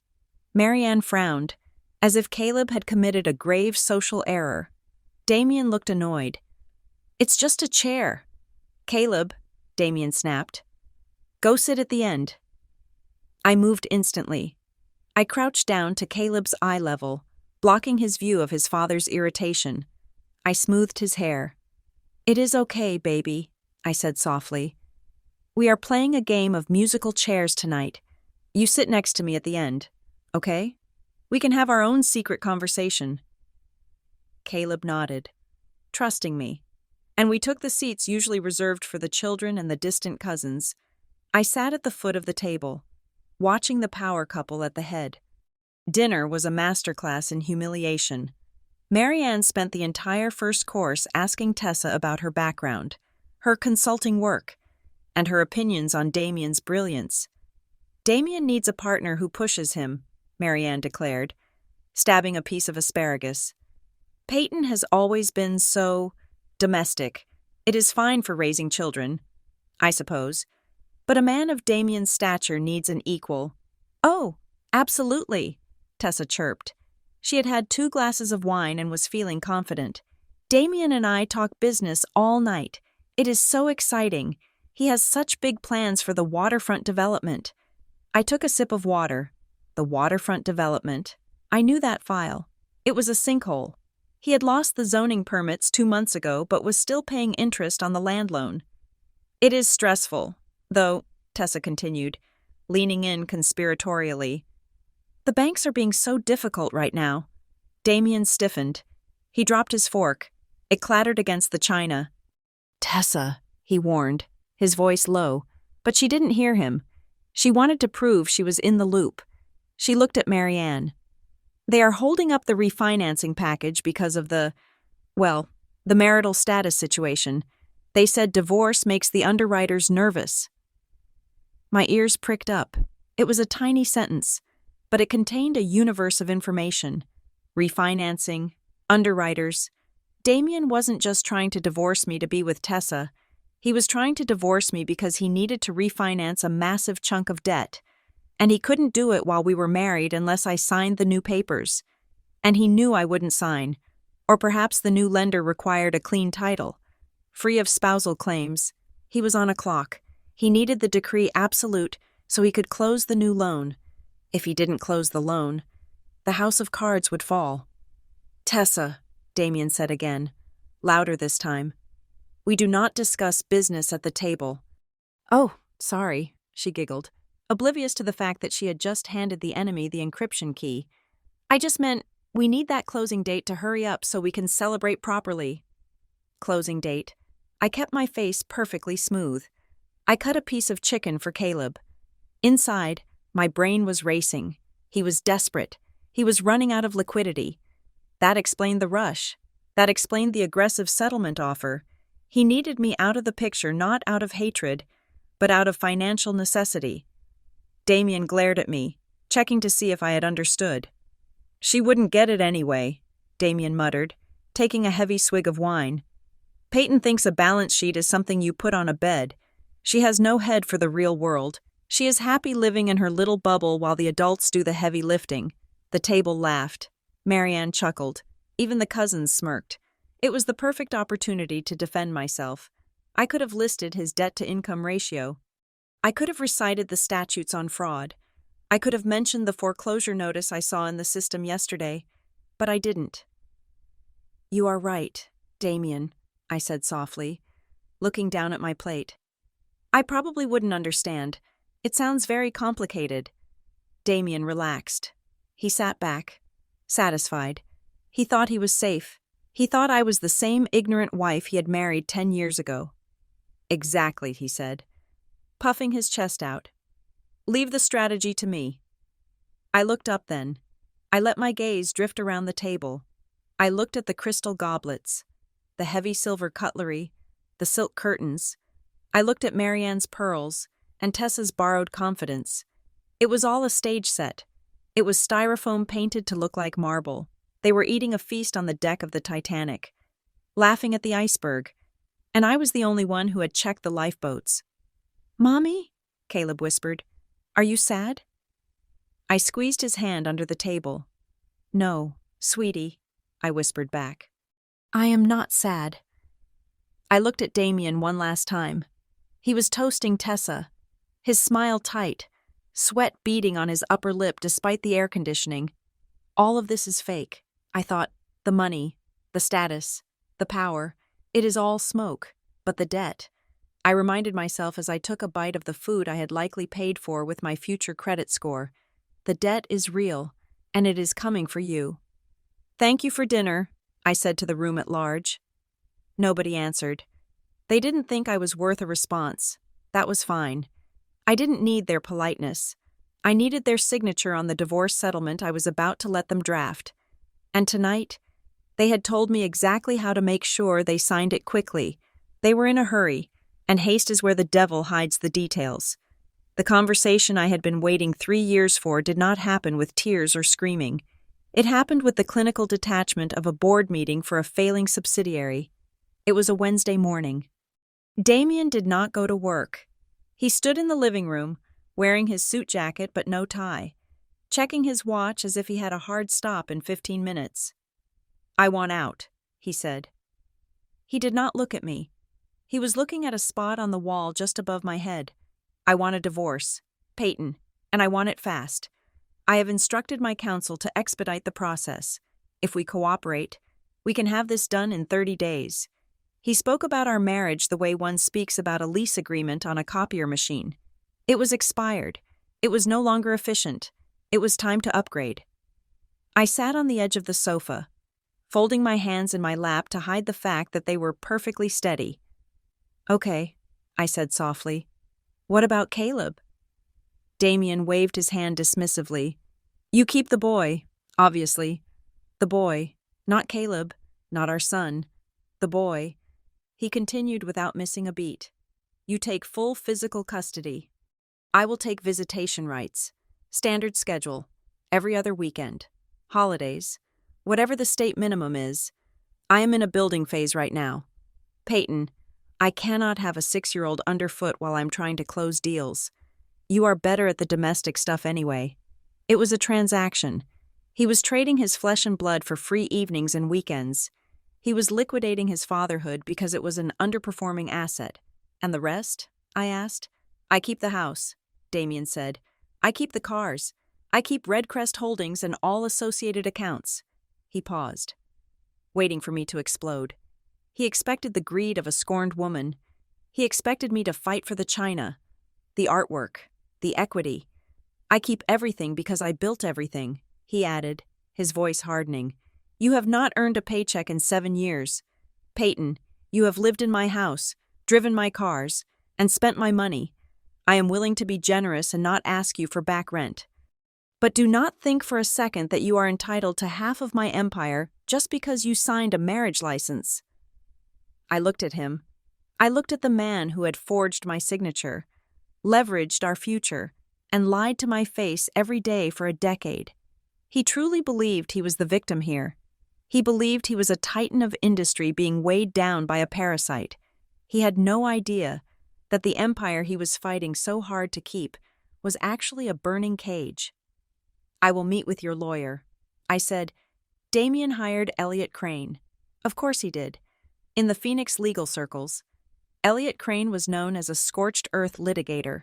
[SPEAKER 1] Marianne frowned, as if Caleb had committed a grave social error. Damien looked annoyed. "It's just a chair." "Caleb," Damien snapped. "Go sit at the end." I moved instantly. I crouched down to Caleb's eye level, blocking his view of his father's irritation. I smoothed his hair. "It is okay, baby," I said softly. "We are playing a game of musical chairs tonight. You sit next to me at the end, okay? We can have our own secret conversation." Caleb nodded, trusting me, and we took the seats usually reserved for the children and the distant cousins. I sat at the foot of the table, watching the power couple at the head. Dinner was a masterclass in humiliation. Marianne spent the entire first course asking Tessa about her background, her consulting work, and her opinions on Damien's brilliance. "Damien needs a partner who pushes him," Marianne declared, stabbing a piece of asparagus. "Peyton has always been so domestic. It is fine for raising children, I suppose. But a man of Damien's stature needs an equal." "Oh, absolutely," Tessa chirped. She had had 2 glasses of wine and was feeling confident. "Damien and I talk business all night. It is so exciting. He has such big plans for the waterfront development." I took a sip of water. The waterfront development. I knew that file. It was a sinkhole. He had lost the zoning permits 2 months ago but was still paying interest on the land loan. "It is stressful, though," Tessa continued, leaning in conspiratorially. "The banks are being so difficult right now." Damien stiffened. He dropped his fork. It clattered against the china. "Tessa," he warned, his voice low, but she didn't hear him. She wanted to prove she was in the loop. She looked at Marianne. They are holding up the refinancing package because of well, the marital status situation. They said divorce makes the underwriters nervous. My ears pricked up. It was a tiny sentence, but it contained a universe of information. Refinancing, underwriters. Damien wasn't just trying to divorce me to be with Tessa. He was trying to divorce me because he needed to refinance a massive chunk of debt. And he couldn't do it while we were married unless I signed the new papers. And he knew I wouldn't sign. Or perhaps the new lender required a clean title, free of spousal claims. He was on a clock. He needed the decree absolute so he could close the new loan. If he didn't close the loan, the house of cards would fall. Tessa, Damien said again, louder this time. We do not discuss business at the table. Oh, sorry, she giggled, oblivious to the fact that she had just handed the enemy the encryption key. I just meant we need that closing date to hurry up so we can celebrate properly. Closing date. I kept my face perfectly smooth. I cut a piece of chicken for Caleb. Inside, my brain was racing. He was desperate. He was running out of liquidity. That explained the rush. That explained the aggressive settlement offer. He needed me out of the picture not out of hatred, but out of financial necessity. Damien glared at me, checking to see if I had understood. She wouldn't get it anyway, Damien muttered, taking a heavy swig of wine. Peyton thinks a balance sheet is something you put on a bed. She has no head for the real world. She is happy living in her little bubble while the adults do the heavy lifting. The table laughed. Marianne chuckled. Even the cousins smirked. It was the perfect opportunity to defend myself. I could have listed his debt-to-income ratio. I could have recited the statutes on fraud. I could have mentioned the foreclosure notice I saw in the system yesterday, but I didn't. You are right, Damien, I said softly, looking down at my plate. I probably wouldn't understand. It sounds very complicated. Damien relaxed. He sat back, satisfied. He thought he was safe. He thought I was the same ignorant wife he had married 10 years ago. Exactly, he said, puffing his chest out. Leave the strategy to me. I looked up then. I let my gaze drift around the table. I looked at the crystal goblets, the heavy silver cutlery, the silk curtains. I looked at Marianne's pearls and Tessa's borrowed confidence. It was all a stage set. It was styrofoam painted to look like marble. They were eating a feast on the deck of the Titanic, laughing at the iceberg, and I was the only one who had checked the lifeboats. Mommy, Caleb whispered, are you sad? I squeezed his hand under the table. No, sweetie, I whispered back. I am not sad. I looked at Damien one last time. He was toasting Tessa, his smile tight, sweat beading on his upper lip despite the air conditioning. All of this is fake. I thought, the money, the status, the power, it is all smoke, but the debt. I reminded myself as I took a bite of the food I had likely paid for with my future credit score. The debt is real, and it is coming for you. Thank you for dinner, I said to the room at large. Nobody answered. They didn't think I was worth a response. That was fine. I didn't need their politeness. I needed their signature on the divorce settlement I was about to let them draft. And tonight, they had told me exactly how to make sure they signed it quickly. They were in a hurry, and haste is where the devil hides the details. The conversation I had been waiting 3 years for did not happen with tears or screaming. It happened with the clinical detachment of a board meeting for a failing subsidiary. It was a Wednesday morning. Damien did not go to work. He stood in the living room, wearing his suit jacket but no tie, checking his watch as if he had a hard stop in 15 minutes. I want out, he said. He did not look at me. He was looking at a spot on the wall just above my head. I want a divorce, Peyton, and I want it fast. I have instructed my counsel to expedite the process. If we cooperate, we can have this done in 30 days. He spoke about our marriage the way one speaks about a lease agreement on a copier machine. It was expired. It was no longer efficient. It was time to upgrade. I sat on the edge of the sofa, folding my hands in my lap to hide the fact that they were perfectly steady. Okay, I said softly. What about Caleb? Damien waved his hand dismissively. You keep the boy. Obviously. The boy. Not Caleb. Not our son. The boy. He continued without missing a beat. You take full physical custody. I will take visitation rights. Standard schedule. Every other weekend. Holidays. Whatever the state minimum is. I am in a building phase right now. Peyton, I cannot have a 6-year-old underfoot while I'm trying to close deals. You are better at the domestic stuff anyway. It was a transaction. He was trading his flesh and blood for free evenings and weekends. He was liquidating his fatherhood because it was an underperforming asset. And the rest? I asked. I keep the house, Damien said. I keep the cars. I keep Redcrest Holdings and all associated accounts. He paused, waiting for me to explode. He expected the greed of a scorned woman. He expected me to fight for the china, the artwork, the equity. I keep everything because I built everything, he added, his voice hardening. You have not earned a paycheck in 7 years. Peyton, you have lived in my house, driven my cars, and spent my money. I am willing to be generous and not ask you for back rent. But do not think for a second that you are entitled to half of my empire just because you signed a marriage license. I looked at him. I looked at the man who had forged my signature, leveraged our future, and lied to my face every day for a decade. He truly believed he was the victim here. He believed he was a titan of industry being weighed down by a parasite. He had no idea that the empire he was fighting so hard to keep was actually a burning cage. I will meet with your lawyer. I said, Damien hired Elliot Crane. Of course he did. In the Phoenix legal circles, Elliot Crane was known as a scorched earth litigator.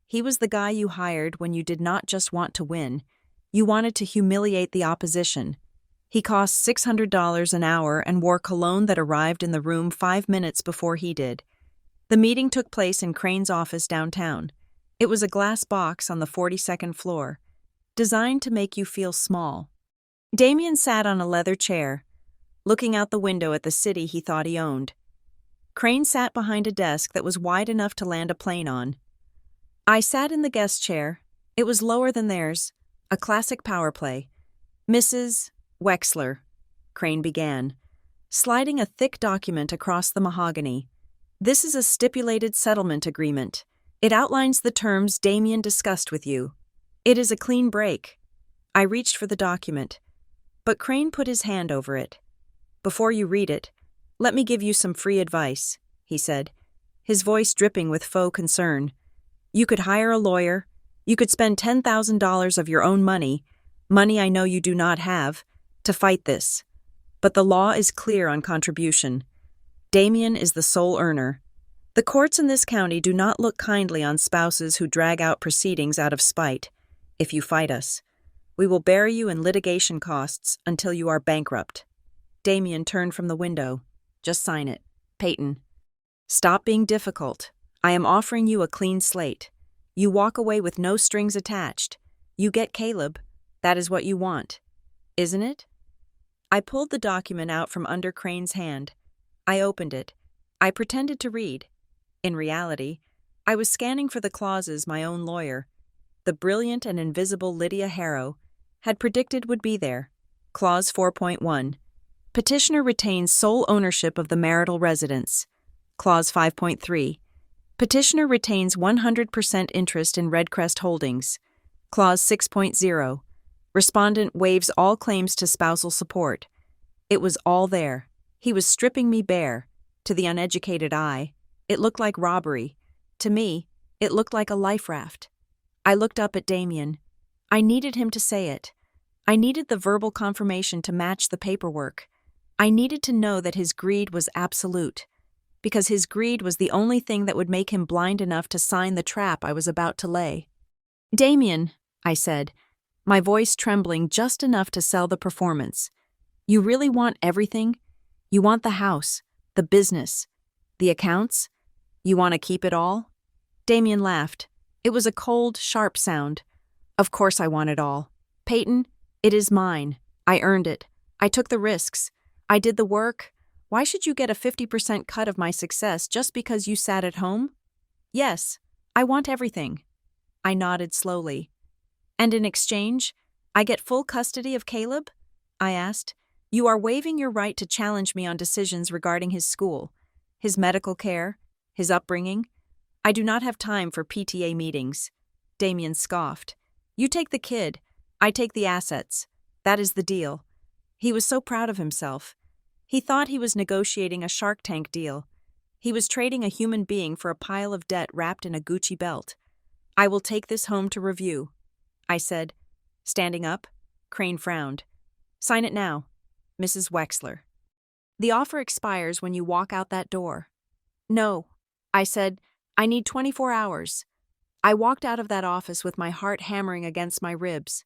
[SPEAKER 1] He was the guy you hired when you did not just want to win, you wanted to humiliate the opposition. He cost $600 an hour and wore cologne that arrived in the room 5 minutes before he did. The meeting took place in Crane's office downtown. It was a glass box on the 42nd floor, designed to make you feel small. Damien sat on a leather chair, looking out the window at the city he thought he owned. Crane sat behind a desk that was wide enough to land a plane on. I sat in the guest chair. It was lower than theirs, a classic power play. Mrs. Wexler, Crane began, sliding a thick document across the mahogany. This is a stipulated settlement agreement. It outlines the terms Damien discussed with you. It is a clean break. I reached for the document, but Crane put his hand over it. Before you read it, let me give you some free advice, he said, his voice dripping with faux concern. You could hire a lawyer. You could spend $10,000 of your own money I know you do not have, to fight this. But the law is clear on contribution. Damien is the sole earner. The courts in this county do not look kindly on spouses who drag out proceedings out of spite. If you fight us, we will bury you in litigation costs until you are bankrupt. Damien turned from the window. Just sign it. Peyton. Stop being difficult. I am offering you a clean slate. You walk away with no strings attached. You get Caleb. That is what you want. Isn't it? I pulled the document out from under Crane's hand. I opened it. I pretended to read. In reality, I was scanning for the clauses my own lawyer, the brilliant and invisible Lydia Harrow, had predicted would be there. Clause 4.1. Petitioner retains sole ownership of the marital residence. Clause 5.3. Petitioner retains 100% interest in Redcrest Holdings. Clause 6.0. Respondent waives all claims to spousal support. It was all there. He was stripping me bare. To the uneducated eye, it looked like robbery. To me, it looked like a life raft. I looked up at Damien. I needed him to say it. I needed the verbal confirmation to match the paperwork. I needed to know that his greed was absolute, because his greed was the only thing that would make him blind enough to sign the trap I was about to lay. Damien, I said, my voice trembling just enough to sell the performance. You really want everything? You want the house, the business, the accounts? You want to keep it all? Damien laughed. It was a cold, sharp sound. Of course I want it all. Peyton, it is mine. I earned it. I took the risks. I did the work. Why should you get a 50% cut of my success just because you sat at home? Yes, I want everything. I nodded slowly. And in exchange, I get full custody of Caleb? I asked. You are waiving your right to challenge me on decisions regarding his school, his medical care, his upbringing. I do not have time for PTA meetings. Damien scoffed. You take the kid, I take the assets. That is the deal. He was so proud of himself. He thought he was negotiating a Shark Tank deal. He was trading a human being for a pile of debt wrapped in a Gucci belt. I will take this home to review, I said. Standing up, Crane frowned. Sign it now, Mrs. Wexler. The offer expires when you walk out that door. No, I said. I need 24 hours. I walked out of that office with my heart hammering against my ribs.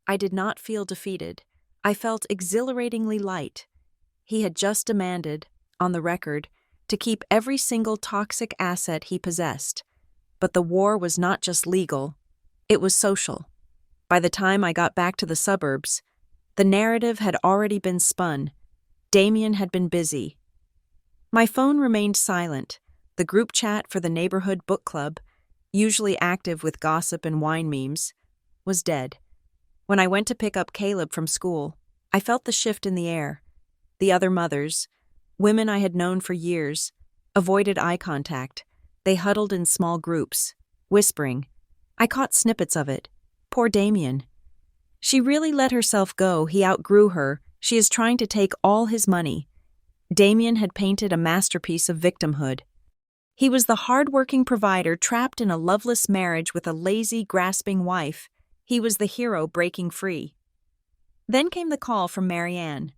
[SPEAKER 1] I did not feel defeated. I felt exhilaratingly light. He had just demanded, on the record, to keep every single toxic asset he possessed. But the war was not just legal, it was social. By the time I got back to the suburbs, the narrative had already been spun. Damien had been busy. My phone remained silent. The group chat for the neighborhood book club, usually active with gossip and wine memes, was dead. When I went to pick up Caleb from school, I felt the shift in the air. The other mothers, women I had known for years, avoided eye contact. They huddled in small groups, whispering. I caught snippets of it. Poor Damien. She really let herself go. He outgrew her. She is trying to take all his money. Damien had painted a masterpiece of victimhood. He was the hard-working provider trapped in a loveless marriage with a lazy, grasping wife. He was the hero breaking free. Then came the call from Marianne.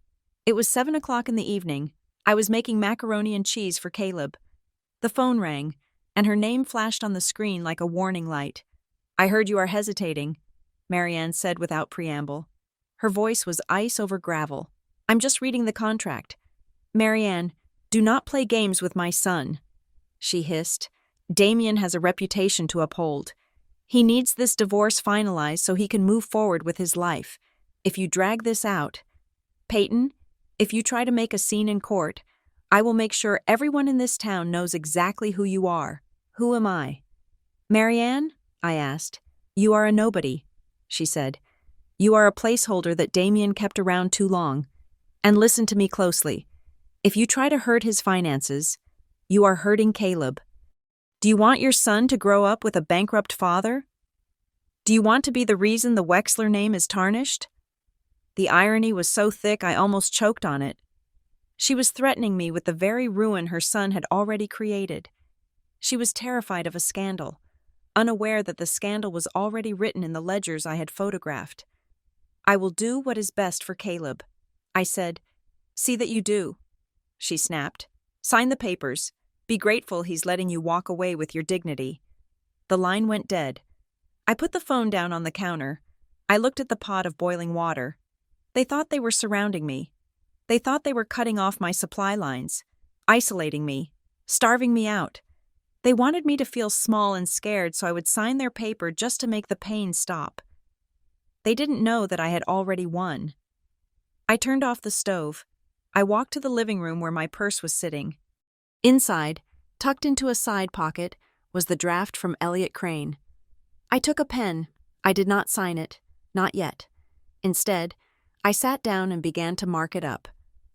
[SPEAKER 1] It was 7 o'clock in the evening. I was making macaroni and cheese for Caleb. The phone rang, and her name flashed on the screen like a warning light. I heard you are hesitating, Marianne said without preamble. Her voice was ice over gravel. I'm just reading the contract. Marianne, do not play games with my son, she hissed. Damien has a reputation to uphold. He needs this divorce finalized so he can move forward with his life. If you drag this out, Peyton, if you try to make a scene in court, I will make sure everyone in this town knows exactly who you are. Who am I? Marianne, I asked. You are a nobody, she said. You are a placeholder that Damien kept around too long. And listen to me closely. If you try to hurt his finances, you are hurting Caleb. Do you want your son to grow up with a bankrupt father? Do you want to be the reason the Wexler name is tarnished? The irony was so thick I almost choked on it. She was threatening me with the very ruin her son had already created. She was terrified of a scandal, unaware that the scandal was already written in the ledgers I had photographed. I will do what is best for Caleb, I said. See that you do, she snapped. Sign the papers. Be grateful he's letting you walk away with your dignity. The line went dead. I put the phone down on the counter. I looked at the pot of boiling water. They thought they were surrounding me. They thought they were cutting off my supply lines, isolating me, starving me out. They wanted me to feel small and scared so I would sign their paper just to make the pain stop. They didn't know that I had already won. I turned off the stove. I walked to the living room where my purse was sitting. Inside, tucked into a side pocket, was the draft from Elliot Crane. I took a pen. I did not sign it. Not yet. Instead, I sat down and began to mark it up.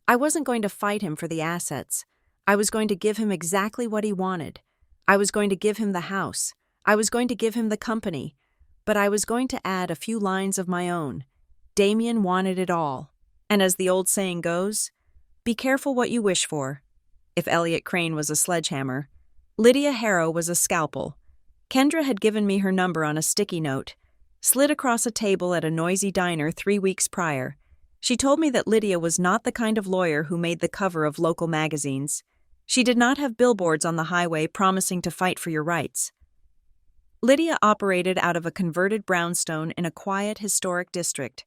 [SPEAKER 1] I wasn't going to fight him for the assets. I was going to give him exactly what he wanted. I was going to give him the house. I was going to give him the company. But I was going to add a few lines of my own. Damien wanted it all. And as the old saying goes, be careful what you wish for. If Elliot Crane was a sledgehammer, Lydia Harrow was a scalpel. Kendra had given me her number on a sticky note, slid across a table at a noisy diner 3 weeks prior. She told me that Lydia was not the kind of lawyer who made the cover of local magazines. She did not have billboards on the highway promising to fight for your rights. Lydia operated out of a converted brownstone in a quiet, historic district,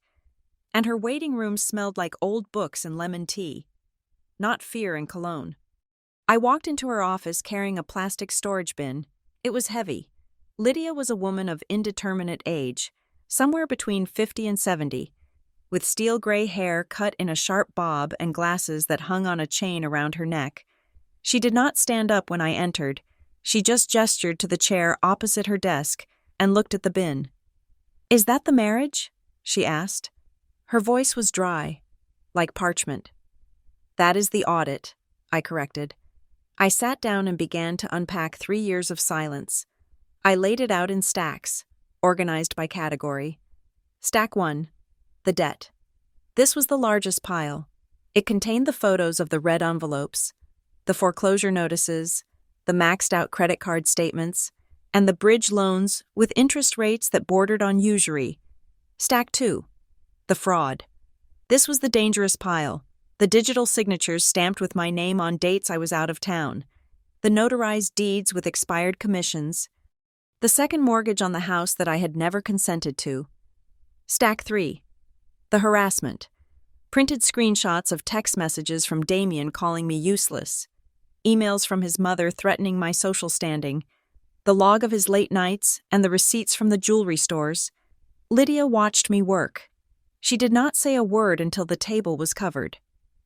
[SPEAKER 1] and her waiting room smelled like old books and lemon tea, not fear and cologne. I walked into her office carrying a plastic storage bin. It was heavy. Lydia was a woman of indeterminate age, somewhere between 50 and 70, with steel gray hair cut in a sharp bob and glasses that hung on a chain around her neck. She did not stand up when I entered. She just gestured to the chair opposite her desk and looked at the bin. Is that the marriage? she asked. Her voice was dry, like parchment. That is the audit, I corrected. I sat down and began to unpack 3 years of silence. I laid it out in stacks, organized by category. Stack 1, the debt. This was the largest pile. It contained the photos of the red envelopes, the foreclosure notices, the maxed-out credit card statements, and the bridge loans with interest rates that bordered on usury. Stack 2, the fraud. This was the dangerous pile, the digital signatures stamped with my name on dates I was out of town, the notarized deeds with expired commissions, the second mortgage on the house that I had never consented to. Stack 3, the harassment. Printed screenshots of text messages from Damien calling me useless, emails from his mother threatening my social standing, the log of his late nights, and the receipts from the jewelry stores. Lydia watched me work. She did not say a word until the table was covered.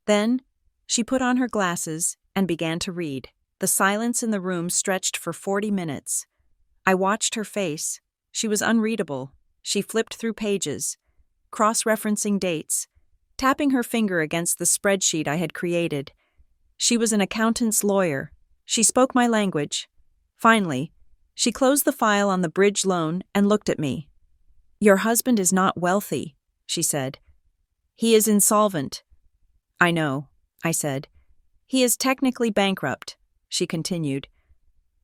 [SPEAKER 1] Then, she put on her glasses and began to read. The silence in the room stretched for 40 minutes. I watched her face. She was unreadable. She flipped through pages, cross-referencing dates, tapping her finger against the spreadsheet I had created. She was an accountant's lawyer. She spoke my language. Finally, she closed the file on the bridge loan and looked at me. Your husband is not wealthy, she said. He is insolvent. I know, I said. He is technically bankrupt, she continued.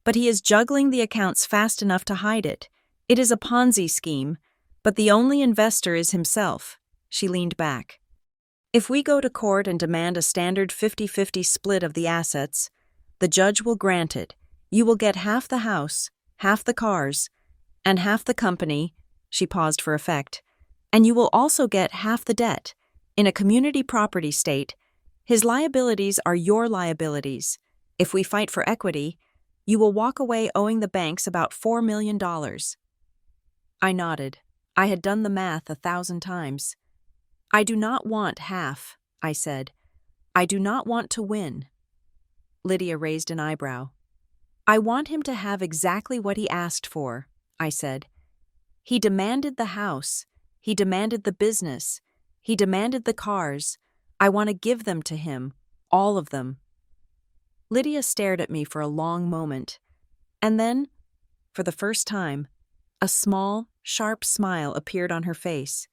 [SPEAKER 1] But he is juggling the accounts fast enough to hide it. It is a Ponzi scheme, but the only investor is himself. She leaned back. If we go to court and demand a standard 50-50 split of the assets, the judge will grant it. You will get half the house, half the cars, and half the company, she paused for effect, and you will also get half the debt. In a community property state, his liabilities are your liabilities. If we fight for equity, you will walk away owing the banks about $4 million. I nodded. I had done the math 1,000 times. I do not want half, I said. I do not want to win. Lydia raised an eyebrow. I want him to have exactly what he asked for, I said. He demanded the house. He demanded the business. He demanded the cars. I want to give them to him, all of them. Lydia stared at me for a long moment, and then, for the first time, a small, sharp smile appeared on her face.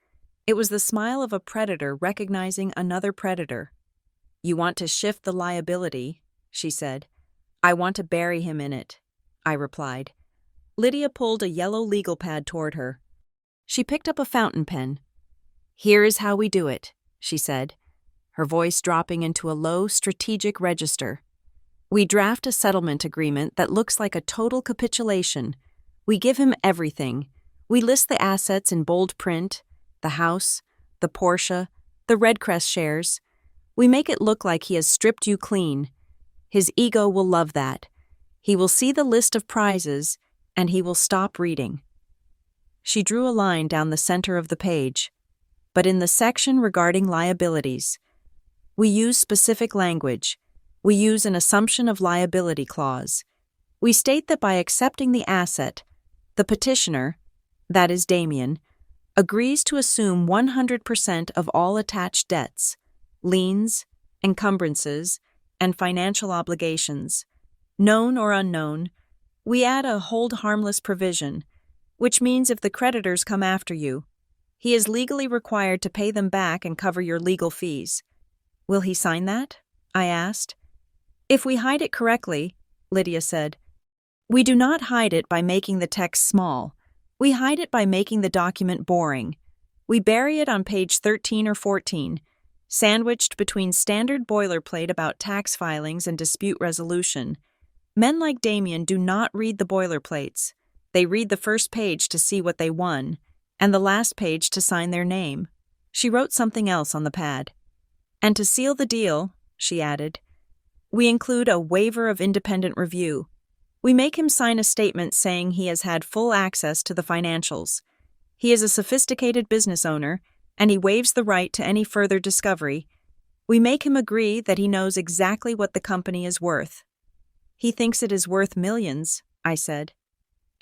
[SPEAKER 1] It was the smile of a predator recognizing another predator. You want to shift the liability, she said. I want to bury him in it, I replied. Lydia pulled a yellow legal pad toward her. She picked up a fountain pen. Here is how we do it, she said, her voice dropping into a low, strategic register. We draft a settlement agreement that looks like a total capitulation. We give him everything. We list the assets in bold print, the house, the Porsche, the Redcrest shares. We make it look like he has stripped you clean. His ego will love that. He will see the list of prizes, and he will stop reading. She drew a line down the center of the page. But in the section regarding liabilities, we use specific language. We use an assumption of liability clause. We state that by accepting the asset, the petitioner, that is Damien, agrees to assume 100% of all attached debts, liens, encumbrances, and financial obligations, known or unknown. We add a hold harmless provision, which means if the creditors come after you, he is legally required to pay them back and cover your legal fees. Will he sign that? I asked. If we hide it correctly, Lydia said. We do not hide it by making the text small. We hide it by making the document boring. We bury it on page 13 or 14, sandwiched between standard boilerplate about tax filings and dispute resolution. Men like Damien do not read the boilerplates. They read the first page to see what they won, and the last page to sign their name. She wrote something else on the pad. And to seal the deal, she added, we include a waiver of independent review. We make him sign a statement saying he has had full access to the financials. He is a sophisticated business owner, and he waives the right to any further discovery. We make him agree that he knows exactly what the company is worth. He thinks it is worth millions, I said.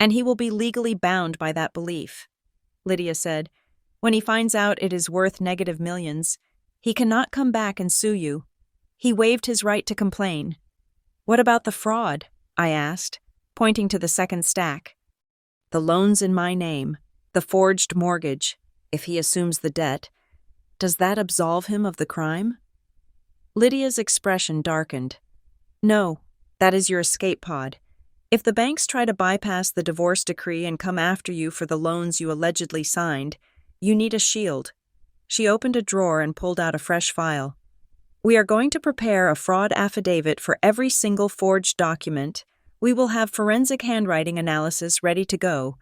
[SPEAKER 1] And he will be legally bound by that belief. Lydia said, When he finds out it is worth negative millions, he cannot come back and sue you. He waived his right to complain. What about the fraud? I asked, pointing to the second stack. The loans in my name, the forged mortgage, if he assumes the debt, does that absolve him of the crime? Lydia's expression darkened. No, that is your escape pod. If the banks try to bypass the divorce decree and come after you for the loans you allegedly signed, you need a shield. She opened a drawer and pulled out a fresh file. We are going to prepare a fraud affidavit for every single forged document. We will have forensic handwriting analysis ready to go,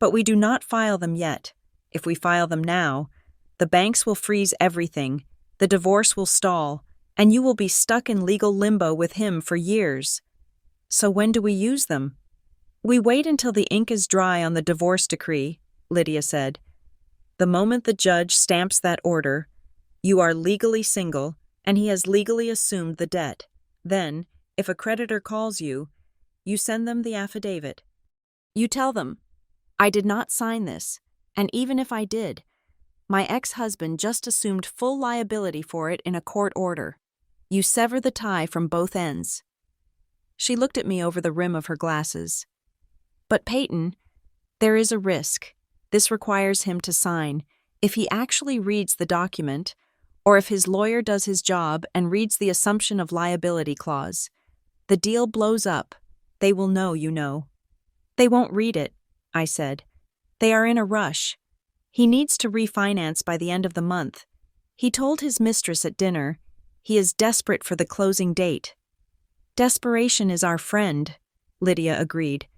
[SPEAKER 1] but we do not file them yet. If we file them now, the banks will freeze everything, the divorce will stall, and you will be stuck in legal limbo with him for years. So when do we use them? We wait until the ink is dry on the divorce decree, Lydia said. The moment the judge stamps that order, you are legally single, and he has legally assumed the debt. Then, if a creditor calls you, you send them the affidavit. You tell them, I did not sign this, and even if I did, my ex-husband just assumed full liability for it in a court order. You sever the tie from both ends. She looked at me over the rim of her glasses. But Peyton, there is a risk. This requires him to sign. If he actually reads the document, or if his lawyer does his job and reads the assumption of liability clause, the deal blows up. They will know, you know. They won't read it, I said. They are in a rush. He needs to refinance by the end of the month. He told his mistress at dinner, he is desperate for the closing date. Desperation is our friend, Lydia agreed.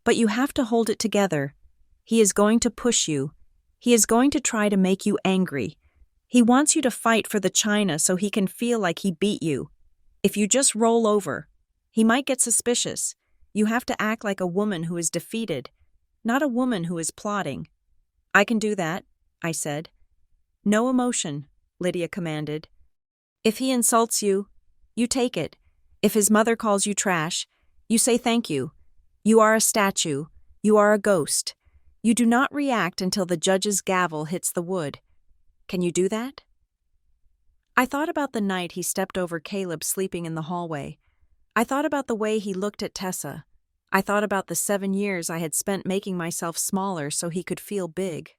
[SPEAKER 1] But you have to hold it together. He is going to push you. He is going to try to make you angry. He wants you to fight for the china so he can feel like he beat you. If you just roll over, he might get suspicious. You have to act like a woman who is defeated, not a woman who is plotting. I can do that, I said. No emotion, Lydia commanded. If he insults you, you take it. If his mother calls you trash, you say thank you. You are a statue. You are a ghost. You do not react until the judge's gavel hits the wood. Can you do that? I thought about the night he stepped over Caleb sleeping in the hallway. I thought about the way he looked at Tessa. I thought about the 7 years I had spent making myself smaller so he could feel big.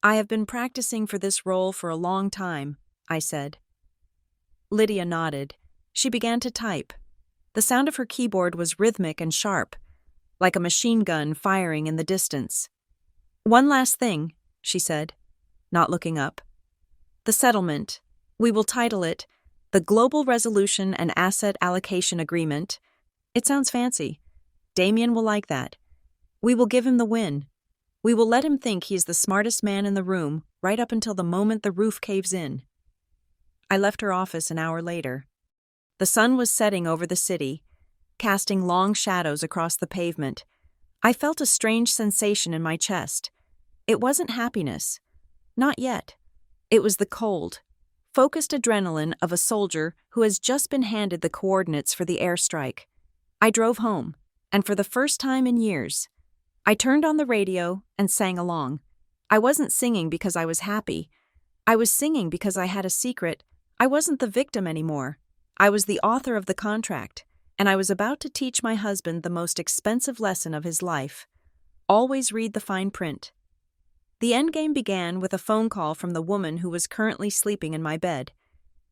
[SPEAKER 1] I have been practicing for this role for a long time, I said. Lydia nodded. She began to type. The sound of her keyboard was rhythmic and sharp, like a machine gun firing in the distance. One last thing, she said, not looking up. The settlement. We will title it the Global Resolution and Asset Allocation Agreement. It sounds fancy. Damien will like that. We will give him the win. We will let him think he is the smartest man in the room right up until the moment the roof caves in. I left her office an hour later. The sun was setting over the city, casting long shadows across the pavement. I felt a strange sensation in my chest. It wasn't happiness. Not yet. It was the cold, focused adrenaline of a soldier who has just been handed the coordinates for the airstrike. I drove home, and for the first time in years, I turned on the radio and sang along. I wasn't singing because I was happy. I was singing because I had a secret. I wasn't the victim anymore. I was the author of the contract, and I was about to teach my husband the most expensive lesson of his life. Always read the fine print. The endgame began with a phone call from the woman who was currently sleeping in my bed.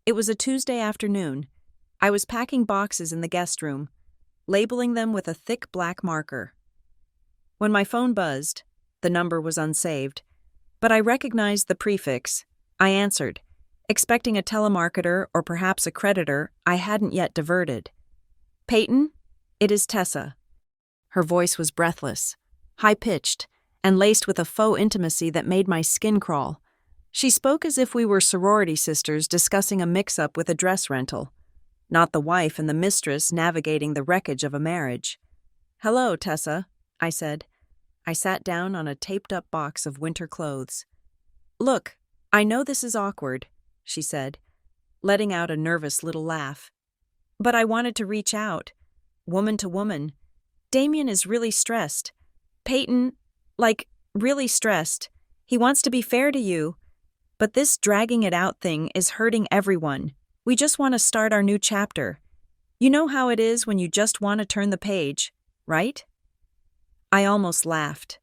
[SPEAKER 1] It was a Tuesday afternoon. I was packing boxes in the guest room, labeling them with a thick black marker. When my phone buzzed, the number was unsaved, but I recognized the prefix. I answered, expecting a telemarketer or perhaps a creditor I hadn't yet diverted. Peyton, it is Tessa. Her voice was breathless, high-pitched, and laced with a faux intimacy that made my skin crawl. She spoke as if we were sorority sisters discussing a mix-up with a dress rental, not the wife and the mistress navigating the wreckage of a marriage. Hello, Tessa, I said. I sat down on a taped-up box of winter clothes. Look, I know this is awkward, she said, letting out a nervous little laugh. But I wanted to reach out, woman to woman. Damien is really stressed. Peyton, really stressed. He wants to be fair to you, but this dragging it out thing is hurting everyone. We just want to start our new chapter. You know how it is when you just want to turn the page, right? I almost laughed.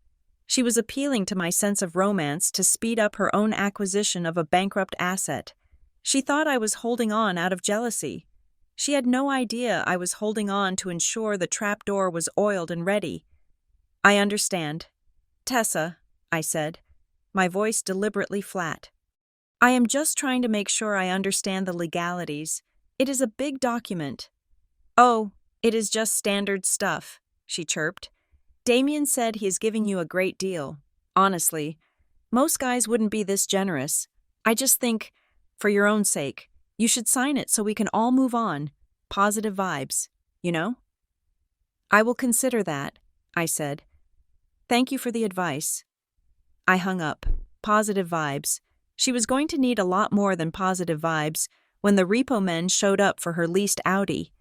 [SPEAKER 1] She was appealing to my sense of romance to speed up her own acquisition of a bankrupt asset. She thought I was holding on out of jealousy. She had no idea I was holding on to ensure the trapdoor was oiled and ready. I understand. Tessa, I said, my voice deliberately flat. I am just trying to make sure I understand the legalities. It is a big document. Oh, it is just standard stuff, she chirped. Damien said he is giving you a great deal. Honestly, most guys wouldn't be this generous. I just think, for your own sake, you should sign it so we can all move on. Positive vibes, you know? I will consider that, I said. Thank you for the advice. I hung up. Positive vibes. She was going to need a lot more than positive vibes when the repo men showed up for her leased Audi.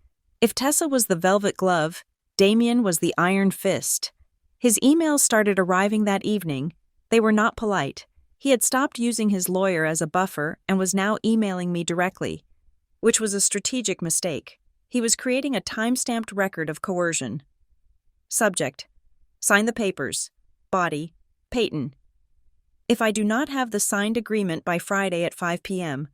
[SPEAKER 1] If Tessa was the velvet glove, Damien was the iron fist. His emails started arriving that evening. They were not polite. He had stopped using his lawyer as a buffer and was now emailing me directly, which was a strategic mistake. He was creating a time-stamped record of coercion. Subject: sign the papers. Body: Peyton. If I do not have the signed agreement by Friday at 5 p.m.,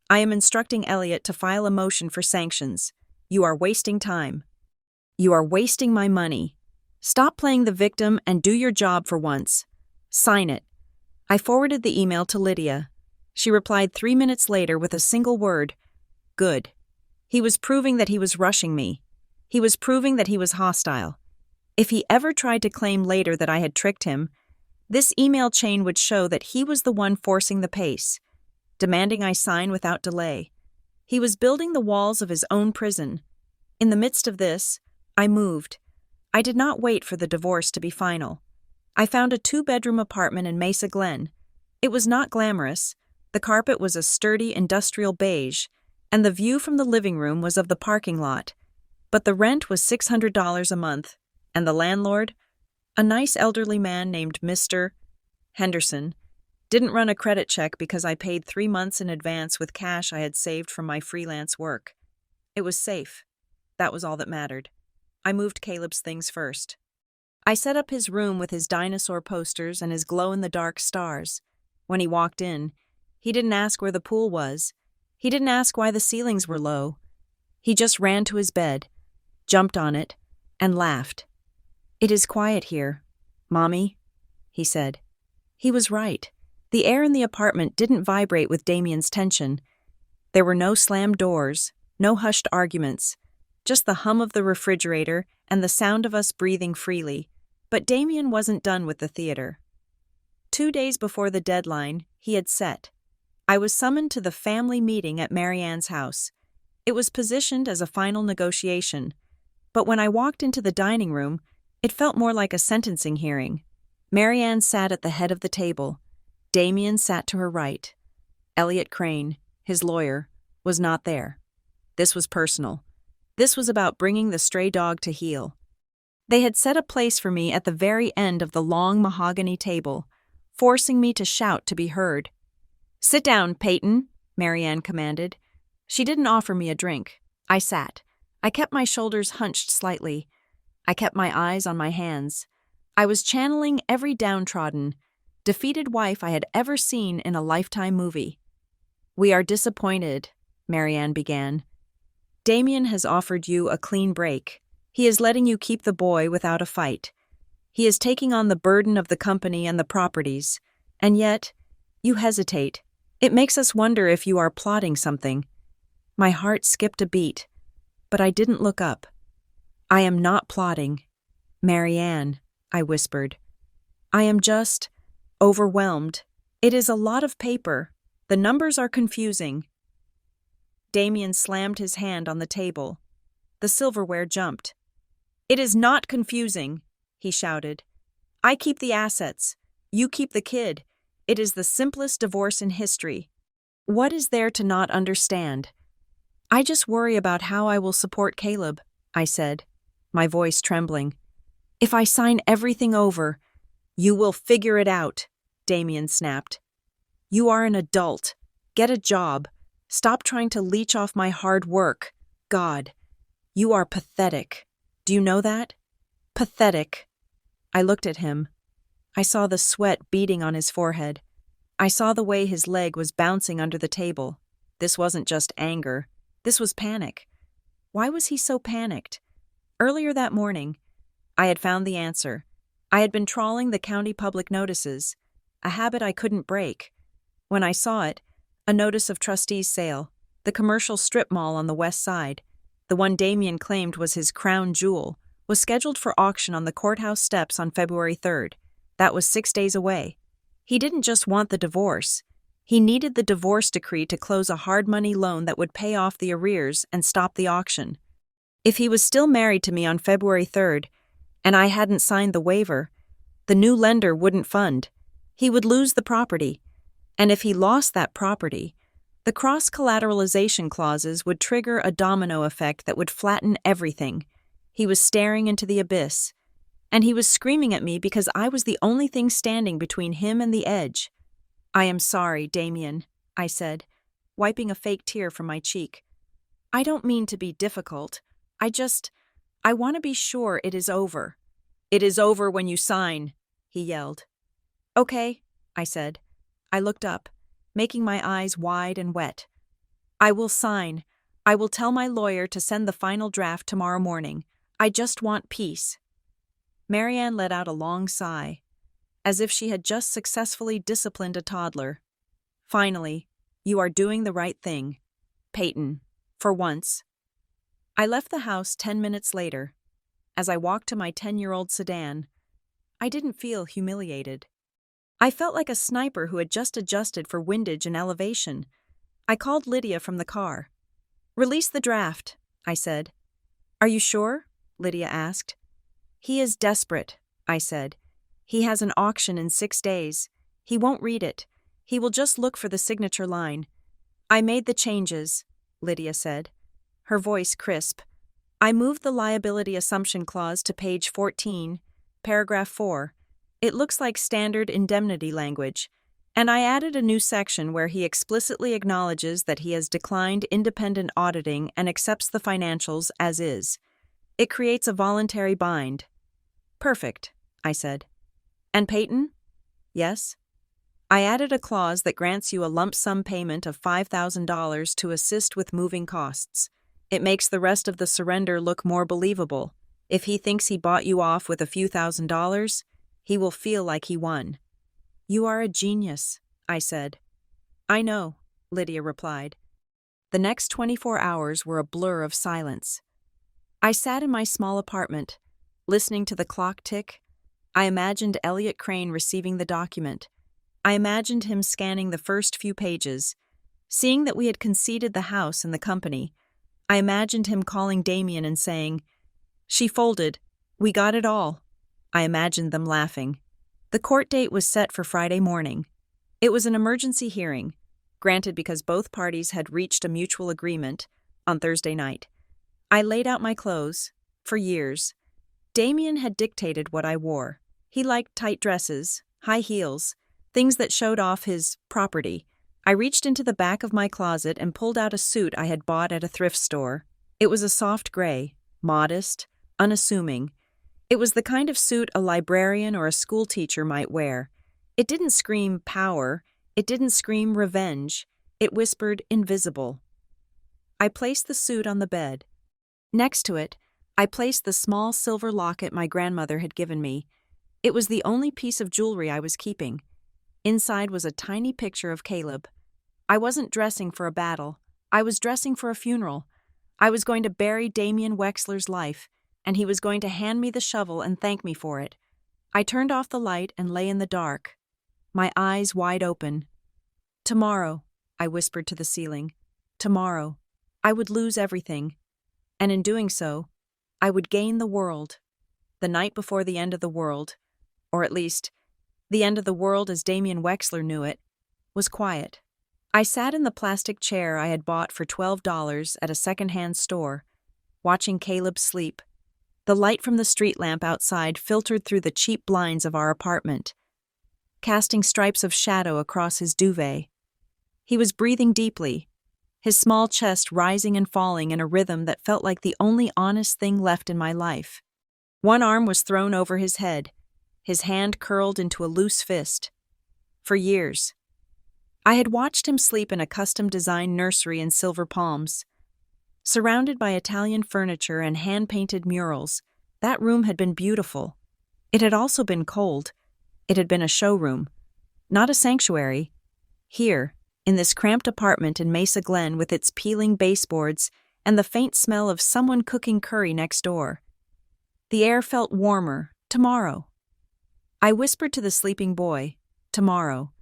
[SPEAKER 1] I am instructing Elliot to file a motion for sanctions. You are wasting time. You are wasting my money. Stop playing the victim and do your job for once. Sign it. I forwarded the email to Lydia. She replied 3 minutes later with a single word: good. He was proving that he was rushing me. He was proving that he was hostile. If he ever tried to claim later that I had tricked him, this email chain would show that he was the one forcing the pace, demanding I sign without delay. He was building the walls of his own prison. In the midst of this, I moved. I did not wait for the divorce to be final. I found a 2-bedroom apartment in Mesa Glen. It was not glamorous. The carpet was a sturdy industrial beige, and the view from the living room was of the parking lot. But the rent was $600 a month, and the landlord, a nice elderly man named Mr. Henderson, didn't run a credit check because I paid 3 months in advance with cash I had saved from my freelance work. It was safe. That was all that mattered. I moved Caleb's things first. I set up his room with his dinosaur posters and his glow-in-the-dark stars. When he walked in, he didn't ask where the pool was. He didn't ask why the ceilings were low. He just ran to his bed, jumped on it, and laughed. "It is quiet here, Mommy," he said. He was right. The air in the apartment didn't vibrate with Damien's tension. There were no slammed doors, no hushed arguments, just the hum of the refrigerator and the sound of us breathing freely. But Damien wasn't done with the theater. 2 days before the deadline he had set, I was summoned to the family meeting at Marianne's house. It was positioned as a final negotiation, but when I walked into the dining room, it felt more like a sentencing hearing. Marianne sat at the head of the table. Damien sat to her right. Elliot Crane, his lawyer, was not there. This was personal. This was about bringing the stray dog to heel. They had set a place for me at the very end of the long mahogany table, forcing me to shout to be heard. "Sit down, Peyton," Marianne commanded. She didn't offer me a drink. I sat. I kept my shoulders hunched slightly. I kept my eyes on my hands. I was channeling every downtrodden, defeated wife I had ever seen in a Lifetime movie. "We are disappointed," Marianne began. "Damien has offered you a clean break. He is letting you keep the boy without a fight. He is taking on the burden of the company and the properties. And yet, you hesitate. It makes us wonder if you are plotting something." My heart skipped a beat, but I didn't look up. "I am not plotting. Marianne," I whispered. "I am just overwhelmed. It is a lot of paper. The numbers are confusing." Damien slammed his hand on the table. The silverware jumped. "It is not confusing," he shouted. "I keep the assets. You keep the kid. It is the simplest divorce in history. What is there to not understand?" "I just worry about how I will support Caleb," I said, my voice trembling. "If I sign everything over, you will figure it out," Damien snapped. You are an adult. Get a job. Stop trying to leech off my hard work. God, you are pathetic. Do you know that? Pathetic. I looked at him. I saw the sweat beading on his forehead. I saw the way his leg was bouncing under the table. This wasn't just anger. This was panic. Why was he so panicked? Earlier that morning, I had found the answer. I had been trawling the county public notices, a habit I couldn't break. When I saw it, a notice of trustees' sale, the commercial strip mall on the west side, the one Damien claimed was his crown jewel, was scheduled for auction on the courthouse steps on February 3rd. That was 6 days away. He didn't just want the divorce. He needed the divorce decree to close a hard money loan that would pay off the arrears and stop the auction. If he was still married to me on February 3rd, and I hadn't signed the waiver, the new lender wouldn't fund. He would lose the property. And if he lost that property, the cross-collateralization clauses would trigger a domino effect that would flatten everything. He was staring into the abyss. And he was screaming at me because I was the only thing standing between him and the edge. I am sorry, Damien, I said, wiping a fake tear from my cheek. I don't mean to be difficult. I want to be sure it is over. It is over when you sign, he yelled. Okay, I said. I looked up, making my eyes wide and wet. I will sign. I will tell my lawyer to send the final draft tomorrow morning. I just want peace. Marianne let out a long sigh, as if she had just successfully disciplined a toddler. Finally, you are doing the right thing, Peyton, for once. I left the house 10 minutes later. As I walked to my 10-year-old sedan, I didn't feel humiliated. I felt like a sniper who had just adjusted for windage and elevation. I called Lydia from the car. Release the draft, I said. Are you sure? Lydia asked. He is desperate, I said. He has an auction in 6 days. He won't read it. He will just look for the signature line. I made the changes, Lydia said, her voice crisp. I moved the liability assumption clause to page 14, paragraph 4. It looks like standard indemnity language, and I added a new section where he explicitly acknowledges that he has declined independent auditing and accepts the financials as is. It creates a voluntary bind. Perfect, I said. And Peyton? Yes? I added a clause that grants you a lump sum payment of $5,000 to assist with moving costs. It makes the rest of the surrender look more believable. If he thinks he bought you off with a few $1,000s, he will feel like he won. You are a genius, I said. I know, Lydia replied. The next 24 hours were a blur of silence. I sat in my small apartment, listening to the clock tick. I imagined Elliot Crane receiving the document. I imagined him scanning the first few pages. Seeing that we had conceded the house and the company, I imagined him calling Damien and saying, "She folded. We got it all." I imagined them laughing. The court date was set for Friday morning. It was an emergency hearing, granted because both parties had reached a mutual agreement, on Thursday night. I laid out my clothes. For years, Damien had dictated what I wore. He liked tight dresses, high heels, things that showed off his property. I reached into the back of my closet and pulled out a suit I had bought at a thrift store. It was a soft gray, modest, unassuming. It was the kind of suit a librarian or a schoolteacher might wear. It didn't scream power. It didn't scream revenge. It whispered invisible. I placed the suit on the bed. Next to it, I placed the small silver locket my grandmother had given me. It was the only piece of jewelry I was keeping. Inside was a tiny picture of Caleb. I wasn't dressing for a battle. I was dressing for a funeral. I was going to bury Damien Wexler's life, and he was going to hand me the shovel and thank me for it. I turned off the light and lay in the dark, my eyes wide open. Tomorrow, I whispered to the ceiling. Tomorrow, I would lose everything. And in doing so, I would gain the world. The night before the end of the world, or at least, the end of the world as Damien Wexler knew it, was quiet. I sat in the plastic chair I had bought for $12 at a second-hand store, watching Caleb sleep. The light from the street lamp outside filtered through the cheap blinds of our apartment. casting stripes of shadow across his duvet. He was breathing deeply, his small chest rising and falling in a rhythm that felt like the only honest thing left in my life. One arm was thrown over his head, his hand curled into a loose fist. For years, I had watched him sleep in a custom-designed nursery in Silver Palms. Surrounded by Italian furniture and hand-painted murals, that room had been beautiful. It had also been cold. It had been a showroom, not a sanctuary. Here, in this cramped apartment in Mesa Glen with its peeling baseboards and the faint smell of someone cooking curry next door, the air felt warmer. Tomorrow. I whispered to the sleeping boy, tomorrow.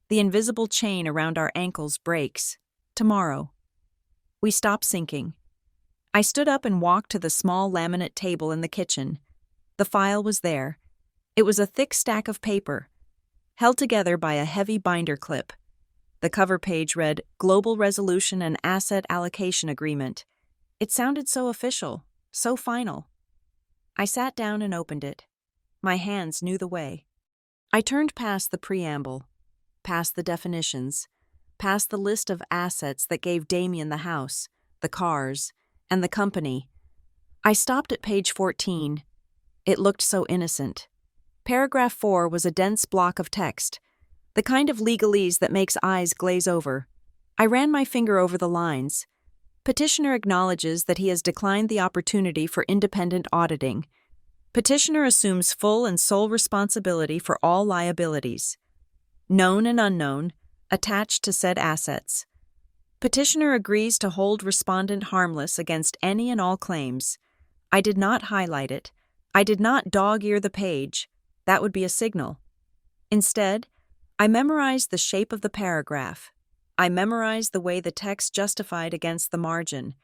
[SPEAKER 1] The invisible chain around our ankles breaks. Tomorrow. We stopped sinking. I stood up and walked to the small laminate table in the kitchen. The file was there. It was a thick stack of paper, held together by a heavy binder clip. The cover page read, Global Resolution and Asset Allocation Agreement. It sounded so official, so final. I sat down and opened it. My hands knew the way. I turned past the preamble, past the definitions, past the list of assets that gave Damien the house, the cars, and the company. I stopped at page 14. It looked so innocent. Paragraph 4 was a dense block of text, the kind of legalese that makes eyes glaze over. I ran my finger over the lines. Petitioner acknowledges that he has declined the opportunity for independent auditing. Petitioner assumes full and sole responsibility for all liabilities, known and unknown, attached to said assets. Petitioner agrees to hold respondent harmless against any and all claims. I did not highlight it. I did not dog-ear the page. That would be a signal. Instead, I memorized the shape of the paragraph. I memorized the way the text justified against the margin.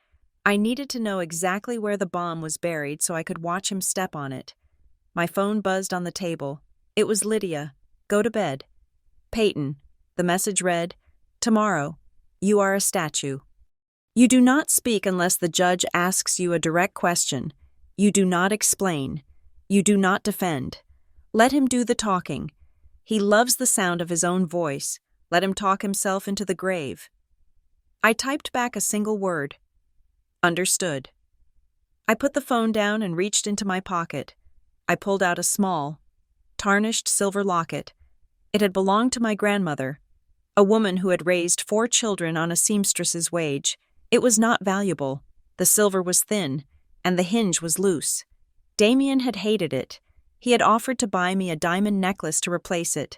[SPEAKER 1] I needed to know exactly where the bomb was buried so I could watch him step on it. My phone buzzed on the table. It was Lydia. Go to bed. Peyton. The message read, Tomorrow. You are a statue. You do not speak unless the judge asks you a direct question. You do not explain. You do not defend. Let him do the talking. He loves the sound of his own voice. Let him talk himself into the grave. I typed back a single word. Understood. I put the phone down and reached into my pocket. I pulled out a small, tarnished silver locket. It had belonged to my grandmother, a woman who had raised 4 children on a seamstress's wage. It was not valuable. The silver was thin, and the hinge was loose. Damien had hated it. He had offered to buy me a diamond necklace to replace it,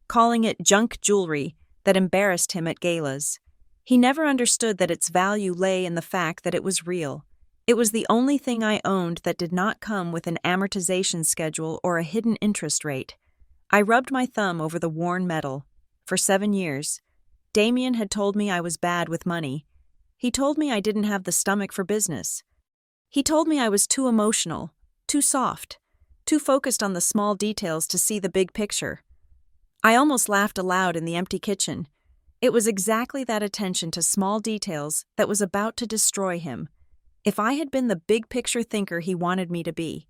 [SPEAKER 1] calling it junk jewelry that embarrassed him at galas. He never understood that its value lay in the fact that it was real. It was the only thing I owned that did not come with an amortization schedule or a hidden interest rate. I rubbed my thumb over the worn metal. For 7 years, Damien had told me I was bad with money. He told me I didn't have the stomach for business. He told me I was too emotional, too soft, too focused on the small details to see the big picture. I almost laughed aloud in the empty kitchen. It was exactly that attention to small details that was about to destroy him. If I had been the big picture thinker he wanted me to be,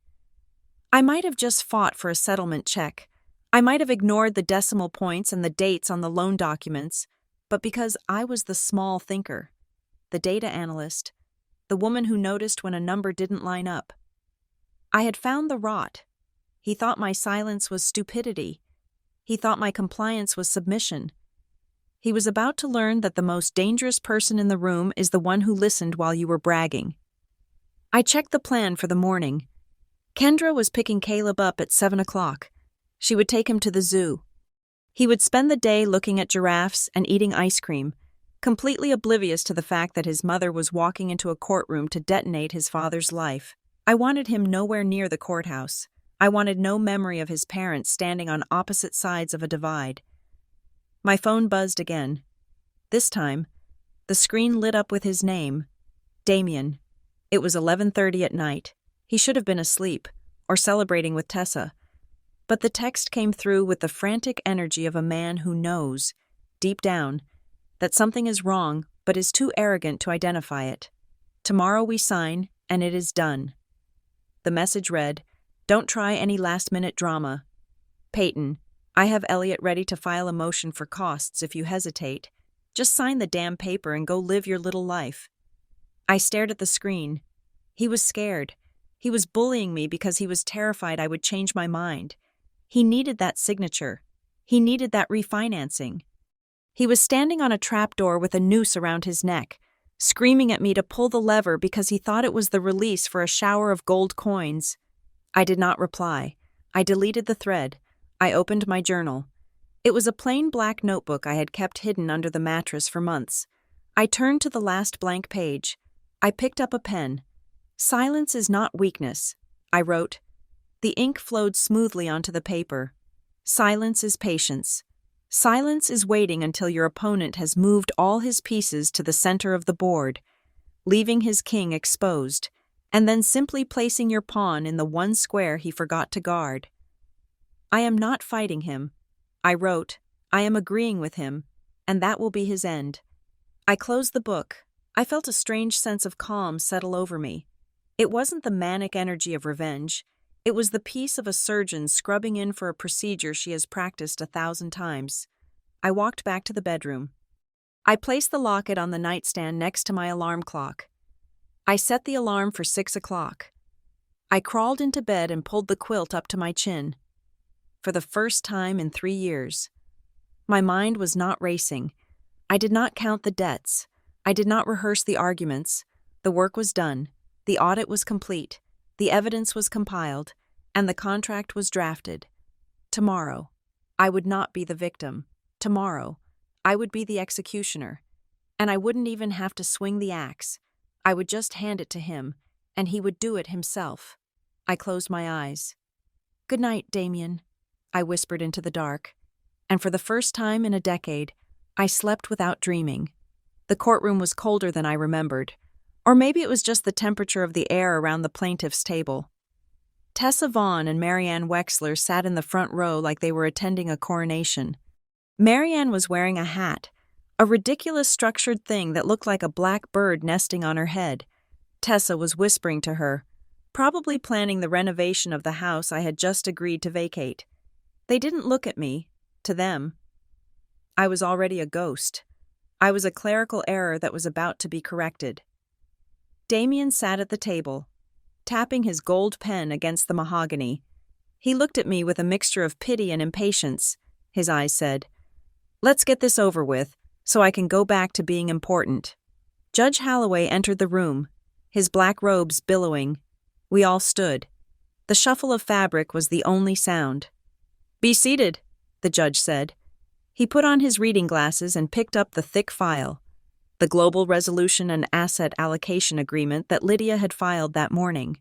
[SPEAKER 1] I might have just fought for a settlement check. I might have ignored the decimal points and the dates on the loan documents, but because I was the small thinker, the data analyst, the woman who noticed when a number didn't line up. I had found the rot. He thought my silence was stupidity. He thought my compliance was submission. He was about to learn that the most dangerous person in the room is the one who listened while you were bragging. I checked the plan for the morning. Kendra was picking Caleb up at 7 o'clock. She would take him to the zoo. He would spend the day looking at giraffes and eating ice cream, completely oblivious to the fact that his mother was walking into a courtroom to detonate his father's life. I wanted him nowhere near the courthouse. I wanted no memory of his parents standing on opposite sides of a divide. My phone buzzed again. This time, the screen lit up with his name, Damien. It was 11:30 at night. He should have been asleep, or celebrating with Tessa. But the text came through with the frantic energy of a man who knows, deep down, that something is wrong but is too arrogant to identify it. Tomorrow we sign, and it is done. The message read, Don't try any last-minute drama. Peyton, I have Elliot ready to file a motion for costs if you hesitate. Just sign the damn paper and go live your little life. I stared at the screen. He was scared. He was bullying me because he was terrified I would change my mind. He needed that signature. He needed that refinancing. He was standing on a trapdoor with a noose around his neck, screaming at me to pull the lever because he thought it was the release for a shower of gold coins. I did not reply. I deleted the thread. I opened my journal. It was a plain black notebook I had kept hidden under the mattress for months. I turned to the last blank page. I picked up a pen. Silence is not weakness, I wrote. The ink flowed smoothly onto the paper. Silence is patience. Silence is waiting until your opponent has moved all his pieces to the center of the board, leaving his king exposed, and then simply placing your pawn in the one square he forgot to guard. I am not fighting him. I wrote, I am agreeing with him, and that will be his end. I closed the book. I felt a strange sense of calm settle over me. It wasn't the manic energy of revenge. It was the peace of a surgeon scrubbing in for a procedure she has practiced 1,000 times. I walked back to the bedroom. I placed the locket on the nightstand next to my alarm clock. I set the alarm for 6 o'clock. I crawled into bed and pulled the quilt up to my chin. For the first time in 3 years. My mind was not racing. I did not count the debts. I did not rehearse the arguments. The work was done. The audit was complete. The evidence was compiled. And the contract was drafted. Tomorrow, I would not be the victim. Tomorrow, I would be the executioner. And I wouldn't even have to swing the axe. I would just hand it to him, and he would do it himself. I closed my eyes. Good night, Damien, I whispered into the dark. And for the first time in a decade, I slept without dreaming. The courtroom was colder than I remembered. Or maybe it was just the temperature of the air around the plaintiff's table. Tessa Vaughn and Marianne Wexler sat in the front row like they were attending a coronation. Marianne was wearing a hat, a ridiculous structured thing that looked like a black bird nesting on her head. Tessa was whispering to her, probably planning the renovation of the house I had just agreed to vacate. They didn't look at me. To them, I was already a ghost. I was a clerical error that was about to be corrected. Damien sat at the table, tapping his gold pen against the mahogany. He looked at me with a mixture of pity and impatience. His eyes said, "Let's get this over with, so I can go back to being important." Judge Holloway entered the room, his black robes billowing. We all stood. The shuffle of fabric was the only sound. "Be seated," the judge said. He put on his reading glasses and picked up the thick file, the Global Resolution and Asset Allocation Agreement that Lydia had filed that morning.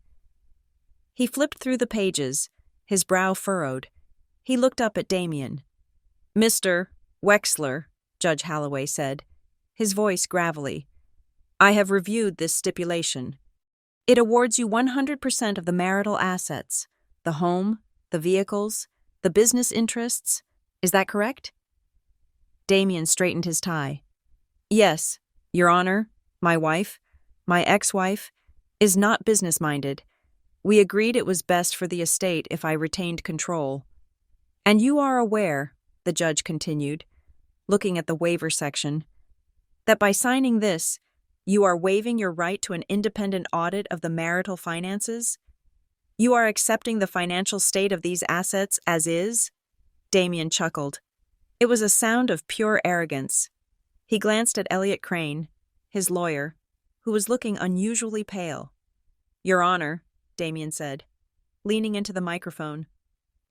[SPEAKER 1] He flipped through the pages, his brow furrowed. He looked up at Damien. "Mr. Wexler," Judge Holloway said, his voice gravelly, "I have reviewed this stipulation. It awards you 100% of the marital assets, the home, the vehicles, the business interests. Is that correct?" Damien straightened his tie. "Yes, Your Honor, my wife, my ex-wife, is not business-minded. We agreed it was best for the estate if I retained control. And you are aware," the judge continued, looking at the waiver section, "that by signing this, you are waiving your right to an independent audit of the marital finances? You are accepting the financial state of these assets as is?" Damien chuckled. It was a sound of pure arrogance. He glanced at Elliot Crane, his lawyer, who was looking unusually pale. "Your Honor," Damien said, leaning into the microphone,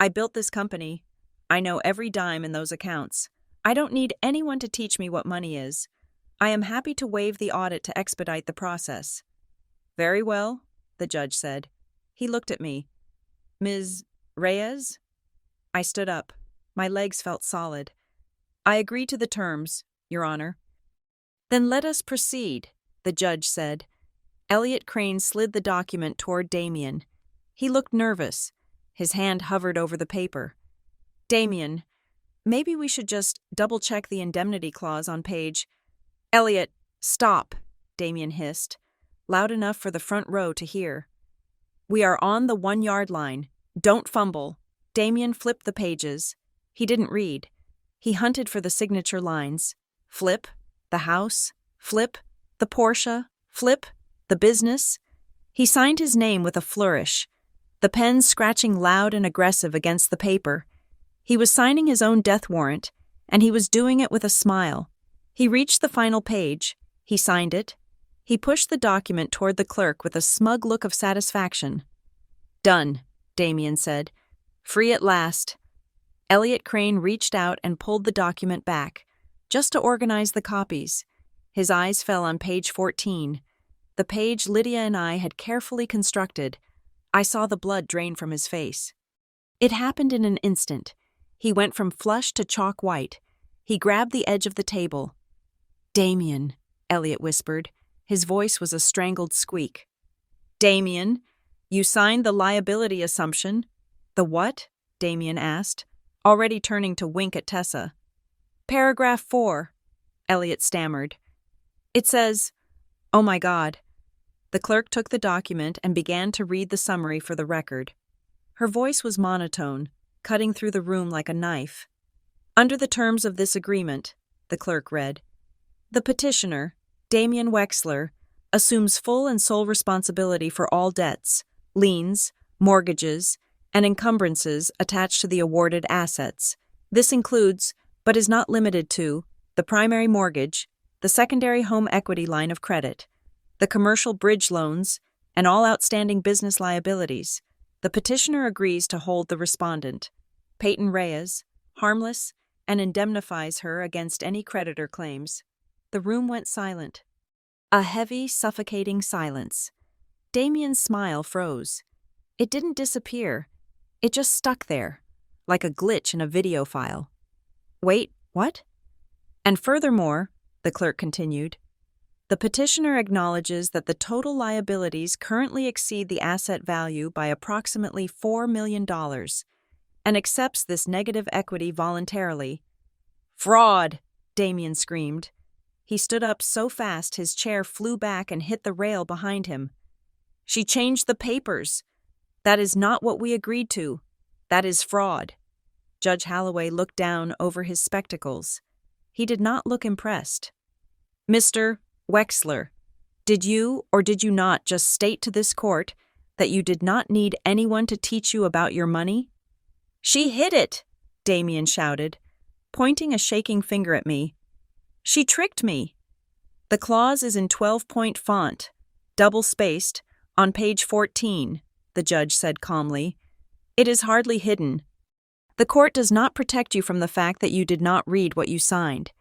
[SPEAKER 1] "I built this company. I know every dime in those accounts. I don't need anyone to teach me what money is. I am happy to waive the audit to expedite the process." "Very well," the judge said. He looked at me. "Ms. Reyes?" I stood up. My legs felt solid. "I agree to the terms, Your Honor." "Then let us proceed," the judge said. Elliot Crane slid the document toward Damien. He looked nervous. His hand hovered over the paper. "Damien, maybe we should just double-check the indemnity clause on page—" "Elliot, stop," Damien hissed, loud enough for the front row to hear. "We are on the 1-yard line. Don't fumble." Damien flipped the pages. He didn't read. He hunted for the signature lines. Flip, the house, flip, the Porsche, flip, the business. He signed his name with a flourish, the pen scratching loud and aggressive against the paper. He was signing his own death warrant, and he was doing it with a smile. He reached the final page. He signed it. He pushed the document toward the clerk with a smug look of satisfaction. "Done," Damien said. "Free at last." Elliot Crane reached out and pulled the document back, just to organize the copies. His eyes fell on page 14, the page Lydia and I had carefully constructed. I saw the blood drain from his face. It happened in an instant. He went from flush to chalk white. He grabbed the edge of the table. "Damien," Elliot whispered. His voice was a strangled squeak. "Damien, you signed the liability assumption." "The what?" Damien asked, already turning to wink at Tessa. "Paragraph 4, Elliot stammered. "It says, oh my God." The clerk took the document and began to read the summary for the record. Her voice was monotone, cutting through the room like a knife. "Under the terms of this agreement," the clerk read, "the petitioner, Damien Wexler, assumes full and sole responsibility for all debts, liens, mortgages, and encumbrances attached to the awarded assets. This includes, but is not limited to, the primary mortgage, the secondary home equity line of credit, the commercial bridge loans, and all outstanding business liabilities. The petitioner agrees to hold the respondent, Peyton Reyes, harmless, and indemnifies her against any creditor claims." The room went silent. A heavy, suffocating silence. Damien's smile froze. It didn't disappear. It just stuck there, like a glitch in a video file. "Wait, what?" "And furthermore," the clerk continued, "the petitioner acknowledges that the total liabilities currently exceed the asset value by approximately $4 million and accepts this negative equity voluntarily." "Fraud!" Damien screamed. He stood up so fast his chair flew back and hit the rail behind him. "She changed the papers. That is not what we agreed to. That is fraud." Judge Holloway looked down over his spectacles. He did not look impressed. "Mr. Wexler, did you or did you not just state to this court that you did not need anyone to teach you about your money?" "She hid it!" Damien shouted, pointing a shaking finger at me. "She tricked me." "The clause is in 12-point font, double-spaced, on page 14, the judge said calmly. "It is hardly hidden. The court does not protect you from the fact that you did not read what you signed."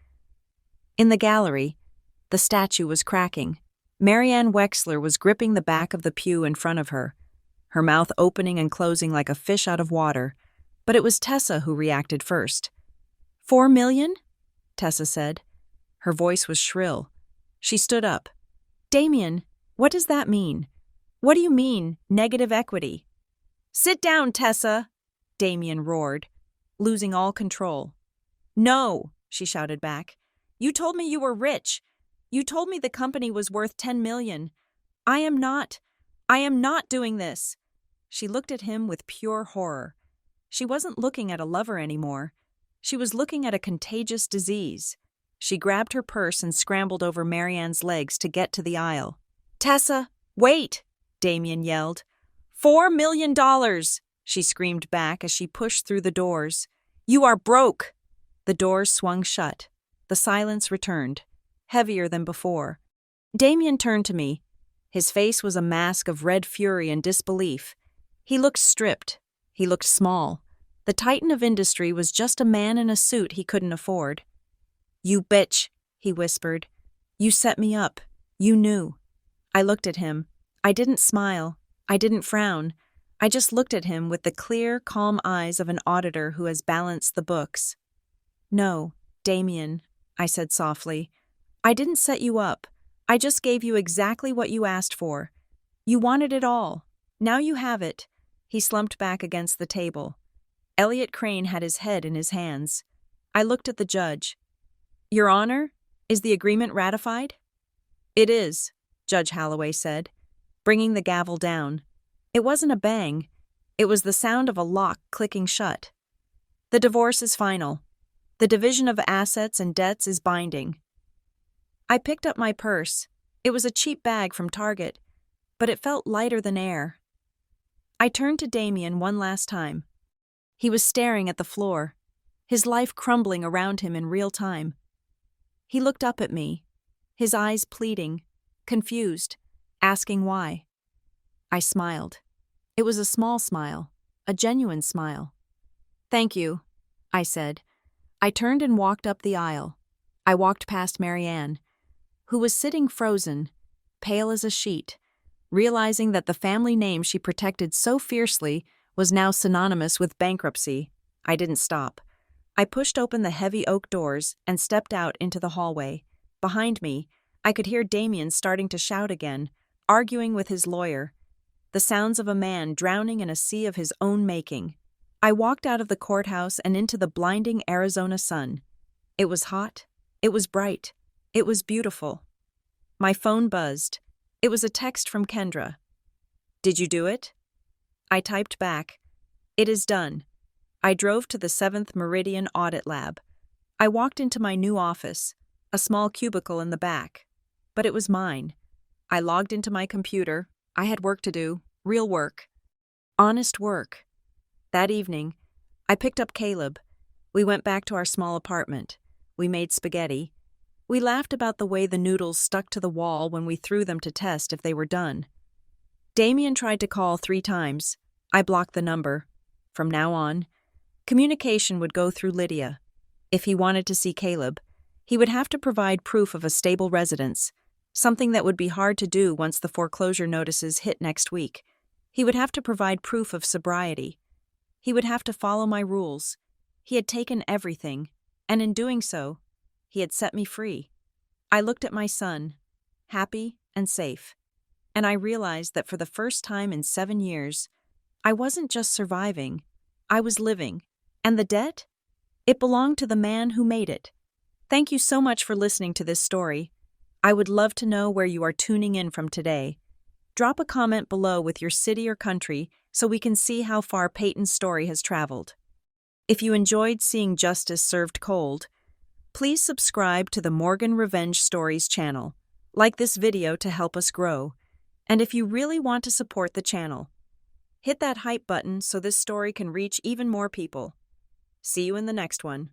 [SPEAKER 1] In the gallery, the statue was cracking. Marianne Wexler was gripping the back of the pew in front of her, her mouth opening and closing like a fish out of water. But it was Tessa who reacted first. "$4 million?" Tessa said. Her voice was shrill. She stood up. "Damien, what does that mean? What do you mean, negative equity?" "Sit down, Tessa!" Damien roared, losing all control. "No," she shouted back. "You told me you were rich. You told me the company was worth $10 million. I am not doing this." She looked at him with pure horror. She wasn't looking at a lover anymore. She was looking at a contagious disease. She grabbed her purse and scrambled over Marianne's legs to get to the aisle. "Tessa, wait!" Damien yelled. $4 million, she screamed back as she pushed through the doors. "You are broke!" The doors swung shut. The silence returned, heavier than before. Damien turned to me. His face was a mask of red fury and disbelief. He looked stripped. He looked small. The titan of industry was just a man in a suit he couldn't afford. "You bitch," he whispered. "You set me up. You knew." I looked at him. I didn't smile. I didn't frown. I just looked at him with the clear, calm eyes of an auditor who has balanced the books. "No, Damien," I said softly. "I didn't set you up. I just gave you exactly what you asked for. You wanted it all. Now you have it." He slumped back against the table. Elliot Crane had his head in his hands. I looked at the judge. "Your Honor, is the agreement ratified?" "It is," Judge Holloway said, bringing the gavel down. It wasn't a bang. It was the sound of a lock clicking shut. The divorce is final. The division of assets and debts is binding. I picked up my purse. It was a cheap bag from Target, but it felt lighter than air. I turned to Damien one last time. He was staring at the floor, his life crumbling around him in real time. He looked up at me, his eyes pleading, confused, asking why. I smiled. It was a small smile, a genuine smile. "Thank you," I said. I turned and walked up the aisle. I walked past Marianne, who was sitting frozen, pale as a sheet, realizing that the family name she protected so fiercely was now synonymous with bankruptcy. I didn't stop. I pushed open the heavy oak doors and stepped out into the hallway. Behind me, I could hear Damien starting to shout again, arguing with his lawyer, the sounds of a man drowning in a sea of his own making. I walked out of the courthouse and into the blinding Arizona sun. It was hot. It was bright. It was beautiful. My phone buzzed. It was a text from Kendra. "Did you do it?" I typed back, "It is done." I drove to the 7th Meridian Audit Lab. I walked into my new office, a small cubicle in the back. But it was mine. I logged into my computer. I had work to do, real work. Honest work. That evening, I picked up Caleb. We went back to our small apartment. We made spaghetti. We laughed about the way the noodles stuck to the wall when we threw them to test if they were done. Damien tried to call 3 times. I blocked the number. From now on, communication would go through Lydia. If he wanted to see Caleb, he would have to provide proof of a stable residence, something that would be hard to do once the foreclosure notices hit next week. He would have to provide proof of sobriety. He would have to follow my rules. He had taken everything, and in doing so, he had set me free. I looked at my son, happy and safe, and I realized that for the first time in 7 years, I wasn't just surviving, I was living. And the debt? It belonged to the man who made it. Thank you so much for listening to this story. I would love to know where you are tuning in from today. Drop a comment below with your city or country so we can see how far Peyton's story has traveled. If you enjoyed seeing justice served cold, please subscribe to the Morgan Revenge Stories channel. Like this video to help us grow. And if you really want to support the channel, hit that hype button so this story can reach even more people. See you in the next one.